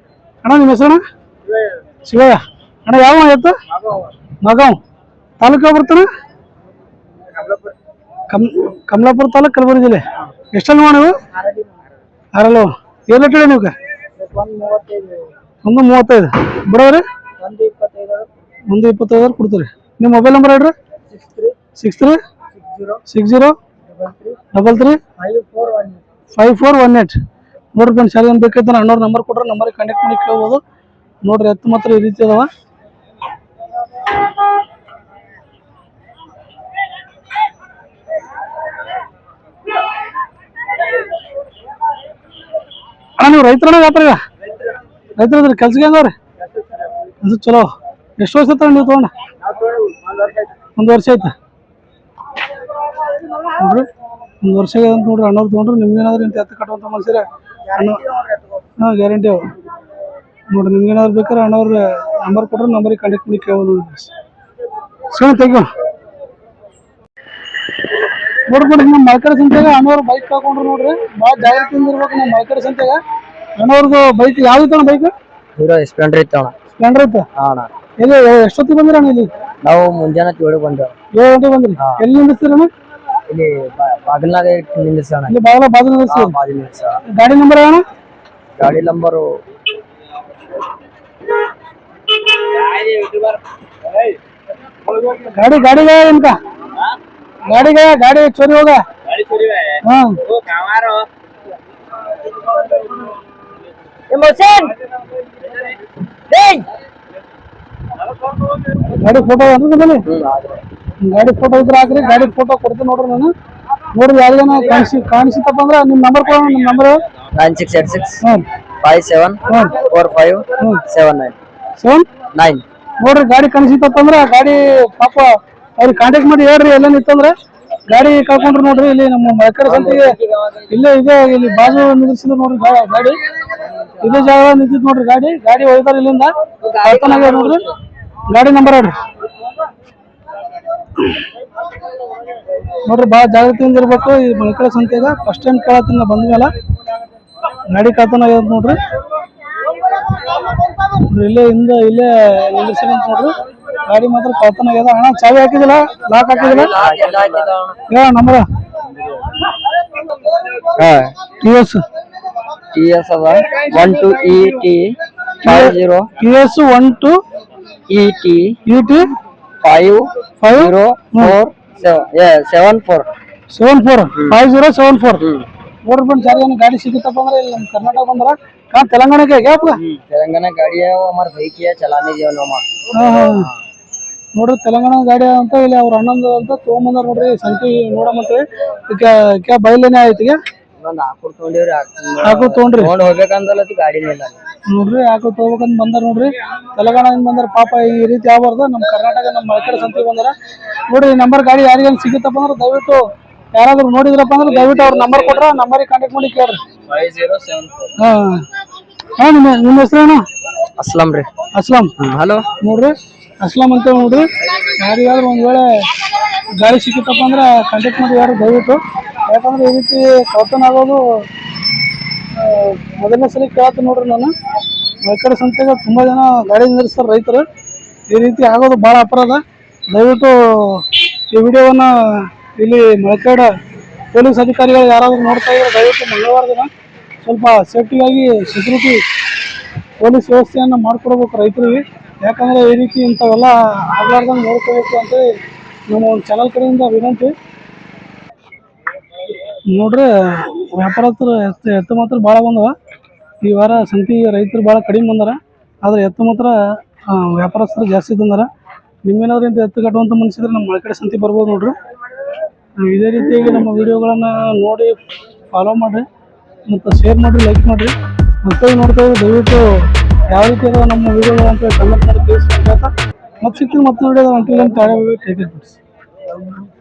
ಅಣ್ಣ ನಿಮ್ಮ ಹೆಸರಣ್ಣ? ಶಿವಯ್ಯ. ಅಣ್ಣ ಯಾವ ಎತ್ತು? ಮಗಾವ್ ತಾಲೂಕು ಯಾವ ಬರ್ತಾನೆ? ಕಮಲಾಪುರ ತಾಲೂಕು, ಕಲಬುರಗಿ ಜಿಲ್ಲೆ. ಎಷ್ಟಲ್ಲ ನೀವು? 6 ಏನ್ ರೇಟ್ ಹೇಳಿ ನೀವು? 1.35 ಬಿಡೋರಿ? 1.25 ಕೊಡ್ತೀರಿ. ನಿಮ್ಮ ಮೊಬೈಲ್ ನಂಬರ್ ಹೇಳ್ರಿ. 6360335418. ನೋಡ್ರಿ ಫ್ರೆಂಡ್ಸ್, ಯಾರು ಏನ್ ಬೇಕಾಯ್ತಾನ ಅಣ್ಣವ್ರ ನಂಬರ್ ಕೊಟ್ರೆ ನಂಬರಿಗೆ ಕಾಂಟ್ಯಾಕ್ಟ್ ಮಾಡಿ ಕೇಳ್ಬೋದು. ನೋಡ್ರಿ ಎತ್ತು ಮಾತ್ರ ಈ ರೀತಿ ಅದಾವ. ಅಣ್ಣ ನೀವು ರೈತರಣ್ಣ ವ್ಯಾಪಾರಿಗ? ರೈತರದ್ರಿ. ಕೆಲ್ಸಕ್ಕೆ ಹೆಂಗವ್ರಿ? ಅದು ಚಲೋ. ಎಷ್ಟು ವರ್ಷ ಆಯ್ತು ನೀವು ತಗೊಂಡ? 1 ವರ್ಷ ಆಯ್ತು ನೋಡ್ರಿ. 1 ವರ್ಷ ಅಂತ ನೋಡ್ರಿ ಅಣ್ಣವ್ರು ತೊಗೊಂಡ್ರಿ. ನಿಮ್ಗೇನಾದ್ರು ಇಂತ ಎತ್ತು ಕಟ್ಟುವಂತ ಮನುಷ್ಯರ ಗ್ಯಾರಂಟಿ ಅವ ನೋಡ್ರಿ. ನಿಮ್ಗೇನಾದ್ರು ಬೇಕಾದ್ರೆ ಅಣ್ಣವ್ರ ನಂಬರ್ ಕೊಟ್ರೆ ನಂಬರಿಗೆ ಕಾಂಟ್ಯಾಕ್ಟ್ ಮಾಡಿ ಕೇಳ್ಬೋದು. ಸರಿ ಥ್ಯಾಂಕ್ ಯು. ನೋಡ್ಬಿಡ್ರಿ ನಮ್ಮ ಮಳಕೇಡ ಸಂತೆಗ ಅಣ್ಣವ್ರು ಬೈಕ್ ಹಾಕೊಂಡ್ರು ನೋಡ್ರಿ. ಭಾಳ ಜಾಗ್ರತೆಯಿಂದ ಇರ್ಬೇಕು ನಮ್ಮ ಮಳಕೇಡ ಸಂತೆಗ. ಅಣ್ಣವ್ರದ್ದು ಬೈಕ್ ಯಾವ್ದು ಬೈಕ್? ಸ್ಪ್ಲೆಂಡರ್ ಐತಣ್ಣ. ಸ್ಪ್ಲೆಂಡರ್ ಐತ? ಎಲ್ಲಿ ಎಷ್ಟೊತ್ತಿಗೆ ಬಂದಿರ ಅಣ್ಣ? ಇಲ್ಲಿ ನಾವು ಮುಂಜಾನೆ 7 ಬಂದೇವ್. 7 ಗಂಟೆಗೆ ಬಂದ್ರಿ? ಎಲ್ಲಿ ನಿಲ್ಲಿಸ್ತೀರಣ್ಣ? ಇಲ್ಲಿ ಬಾಗಿಲ್ನಾಗ ನಿಲ್ಲಿಸೋಣ. ಇಲ್ಲಿ ಬಾಗಿಲ ನಿಲ್ಲಿಸಿ. ಗಾಡಿ ನಂಬರ್ ಅಣ್ಣ? ಗಾಡಿ ನಂಬರು गाड़ी गाड़ी गया इनका गाड़ी गया गाड़ी चोरी होगा हाँ ಗಾಡಿ ಫೋಟೋ ಅದ್ರಲ್ಲಿ ಗಾಡಿ ಫೋಟೋ ಇದ್ರೆ ಹಾಕ್ರಿ ಗಾಡಿ ಫೋಟೋ ಕೊಡ್ತೀನಿ ನೋಡ್ರಿ ನಾನು ನೋಡ್ರಿ ಯಾರಿಗಾನ ಕಾಣಿಸಿತಪ್ಪ ಅಂದ್ರೆ ನಿಮ್ ನಂಬರ್ ಕೊಡೋಣ ನಿಮ್ ನಂಬರ್ 9686 ನೋಡ್ರಿ ಗಾಡಿ ಕಾಣಿಸಿತಪ್ಪ ಅಂದ್ರೆ ಗಾಡಿ ಪಾಪ ಅವ್ರಿಗೆ ಕಾಂಟ್ಯಾಕ್ಟ್ ಮಾಡಿ ಹೇಳ್ರಿ ಎಲ್ಲ ನಿಂತಂದ್ರೆ ಗಾಡಿ ಕಳ್ಕೊಂಡ್ರಿ ನೋಡ್ರಿ ಇಲ್ಲಿ ನಮ್ಮ ಮಳಕರ ಸಂತಿಗೆ ಇಲ್ಲೇ ಇದೆ ಇಲ್ಲಿ ಬಾಜು ನಿಂದಿರ್ಸಿದ್ರು ನೋಡ್ರಿ ಗಾಡಿ ಇದೇ ಜಾಗ ನಿಂತಿದ್ ನೋಡ್ರಿ ಗಾಡಿ ಹೋಯ್ತಾರ ಇಲ್ಲಿಂದ ಕಳ್ಕೊಂಡಾಗ ನೋಡ್ರಿ ಗಾಡಿ ನಂಬರ್ ಹೇಳ್ರಿ ನೋಡ್ರಿ ಭಾಳ ಜಾಗ್ರತೆಯಿಂದ ಇರ್ಬೇಕು ಈ ಮಳಕರ ಸಂತೆಗ ಫಸ್ಟ್ ಟೈಮ್ ಕೇಳತ್ತೀನಿ ಬಂದ ಮೇಲೆ ಗಾಡಿ ಕಳ್ತನ ಆಗ್ಯದ ನೋಡ್ರಿ ಇಲ್ಲೇ ಇಲ್ಲೇ ನಿಲ್ಲಿಸಿರಿ ಅಂತ ನೋಡ್ರಿ ಗಾಡಿ ಮಾತ್ರ ಕಳ್ತನ ಆಗ್ಯದ ಅಣ್ಣ ಚಾವಿ ಹಾಕಿದಿಲ್ಲ ಲಾಕ್ ಹಾಕಿದಿಲ್ಲ ಹೇಳ ನಂಬರ್ TS ಅದ 12ET 50 TS 12 ET 5074 ನೋಡ್ರಿ ಬಂದು ಸರಿ ಗಾಡಿ ಸಿಗುತ್ತಪ್ಪ ಅಂದ್ರೆ ಇಲ್ಲಿ ನಮ್ಮ ಕರ್ನಾಟಕ ಬಂದ್ರ ತೆಲಂಗಾಣಕ್ಕೆ ಗ್ಯಾಪ್ तेलंगाना गाड़ी है वो हमारे भाई की है चलाने की ನೋಡ್ರಿ ತೆಲಂಗಾಣ ಗಾಡಿ ಅಂತ ಇಲ್ಲಿ ಅವ್ರ ಅಣ್ಣಂದು ಅಂತ ತೊಗೊಂಬಂದಾರ ನೋಡ್ರಿ ಸಂತಿ ನೋಡಮಂತ ಕ್ಯಾ ಬೈಲೇನೆ ಐತಿ ಆಕೂರ್ ತೊಗೊಂಡಿವ್ರಿ ಆಕೂರ್ ತೊಗೊಂಡ್ರಿ ತೊಗೊಂಡ್ ಹೋಗ್ಬೇಕಂದಲತಿ ಗಾಡಿನೇ ಇಲ್ಲ ನೋಡ್ರಿ ಆಕೂರ್ ತೊಗೋಬೇಕಂತ ಬಂದಾರ ನೋಡ್ರಿ ತೆಲಂಗಾಣದಿಂದ ಬಂದಾರ ಪಾಪ ಈ ರೀತಿ ಆಗ್ಬಾರ್ದು ನಮ್ಮ ಕರ್ನಾಟಕ ನಮ್ಮ ಮಳಕರ ಸಂತಿ ಬಂದಾರ ನೋಡ್ರಿ ನಂಬರ್ ಗಾಡಿ ಯಾರಿಗಾನ ಸಿಗುತ್ತಪ್ಪ ಅಂದ್ರೆ ದಯವಿಟ್ಟು ಯಾರಾದ್ರೂ ನೋಡಿದ್ರಪ್ಪ ಅಂದ್ರೆ ದಯವಿಟ್ಟು ಅವ್ರ ನಂಬರ್ ಕೊಟ್ರ ನಂಬರಿಗೆ ಕಾಂಟ್ಯಾಕ್ಟ್ ಮಾಡಿ ಕೇಳ್ರಿ 5074 ನಿಮ್ಮ ಹೆಸರೇನು ಅಸ್ಲಂ ರೀ ಅಸ್ಲಾಂ ಹಲೋ ನೋಡ್ರಿ ಅಸ್ಲಾಂ ಅಂತ ನೋಡ್ರಿ ಯಾರಿಗಾದ್ರೂ ಒಂದ್ ವೇಳೆ ಗಾಡಿ ಸಿಕ್ಕತ್ತಪ್ಪ ಅಂದ್ರೆ ಕಾಂಟ್ಯಾಕ್ಟ್ ಮಾಡಿ ಯಾರು ದಯವಿಟ್ಟು ಯಾಕಂದ್ರೆ ಈ ರೀತಿ ಕಳ್ತನ ಆಗೋದು ಮೊದಲನೇ ಸಲ ಕೇಳ್ತೀನಿ ನೋಡ್ರಿ ನಾನು ಮಳಕರ ಸಂತೆಗೆ ತುಂಬಾ ಜನ ಗಾಡಿ ನಿಲ್ಲಿಸ್ತಾರೆ ರೈತರು ಈ ರೀತಿ ಆಗೋದು ಭಾಳ ಅಪರಾಧ ದಯವಿಟ್ಟು ಈ ವಿಡಿಯೋವನ್ನ ಇಲ್ಲಿ ಮಳಕಡ ಪೊಲೀಸ್ ಅಧಿಕಾರಿಗಳು ಯಾರಾದ್ರೂ ನೋಡ್ತಾ ಇದ್ರೆ ದಯವಿಟ್ಟು ಮಂಗಳವಾರ ದಿನ ಸ್ವಲ್ಪ ಸೇಫ್ಟಿಗಾಗಿ ಸೆಕ್ಯೂರಿಟಿ ಪೊಲೀಸ್ ವ್ಯವಸ್ಥೆಯನ್ನು ಮಾಡಿಕೊಡ್ಬೇಕು ರೈತರಿಗೆ ಯಾಕಂದ್ರೆ ಈ ರೀತಿ ಇಂಥವೆಲ್ಲ ಆಗ್ಲಾರ್ದಂಗೆ ನೋಡ್ಕೋಬೇಕು ಅಂತ ನಮ್ಮ ಒಂದು ಚಾನಲ್ ಕಡೆಯಿಂದ ವಿನಂತಿ ನೋಡ್ರಿ ವ್ಯಾಪಾರಸ್ಥರು ಎತ್ತು ಮಾತ್ರ ಭಾಳ ಬಂದವ ಈ ವಾರ ಸಂತಿ ರೈತರು ಭಾಳ ಕಡಿಮೆ ಬಂದಾರ ಆದರೆ ಎತ್ತು ಮಾತ್ರ ವ್ಯಾಪಾರಸ್ಥರು ಜಾಸ್ತಿ ತಂದಾರ ನಿಮ್ಮೇನಾದ್ರೂ ಇಂಥ ಎತ್ತು ಕಟ್ಟುವಂಥ ಮನಸ್ಸಿದ್ರೆ ನಮ್ಮ ಮಳಕಡೆ ಸಂತಿ ಬರ್ಬೋದು ನೋಡ್ರಿ ಇದೇ ರೀತಿಯಾಗಿ ನಮ್ಮ ವಿಡಿಯೋಗಳನ್ನು ನೋಡಿ ಫಾಲೋ ಮಾಡಿರಿ ಮತ್ತು ಶೇರ್ ಮಾಡಿರಿ ಲೈಕ್ ಮಾಡಿರಿ ಮತ್ತೆ ನೋಡ್ತಾ ಇದ್ರೆ ದಯವಿಟ್ಟು ಯಾವ ರೀತಿ ಅದ ನಮ್ಮ ವಿಡಿಯೋಗಳು ಅಂತ ಕಮೆಂಟ್ ಮಾಡಿ ತಿಳಿಸ್ಬೇಕು ಮತ್ತೆ ಸಿಗ್ತೀನಿ ಮತ್ತೆ ವಿಡಿಯೋದ ಅಂಟಿಲ್ ಅಂತ ಟೇಕ್ ಇಟ್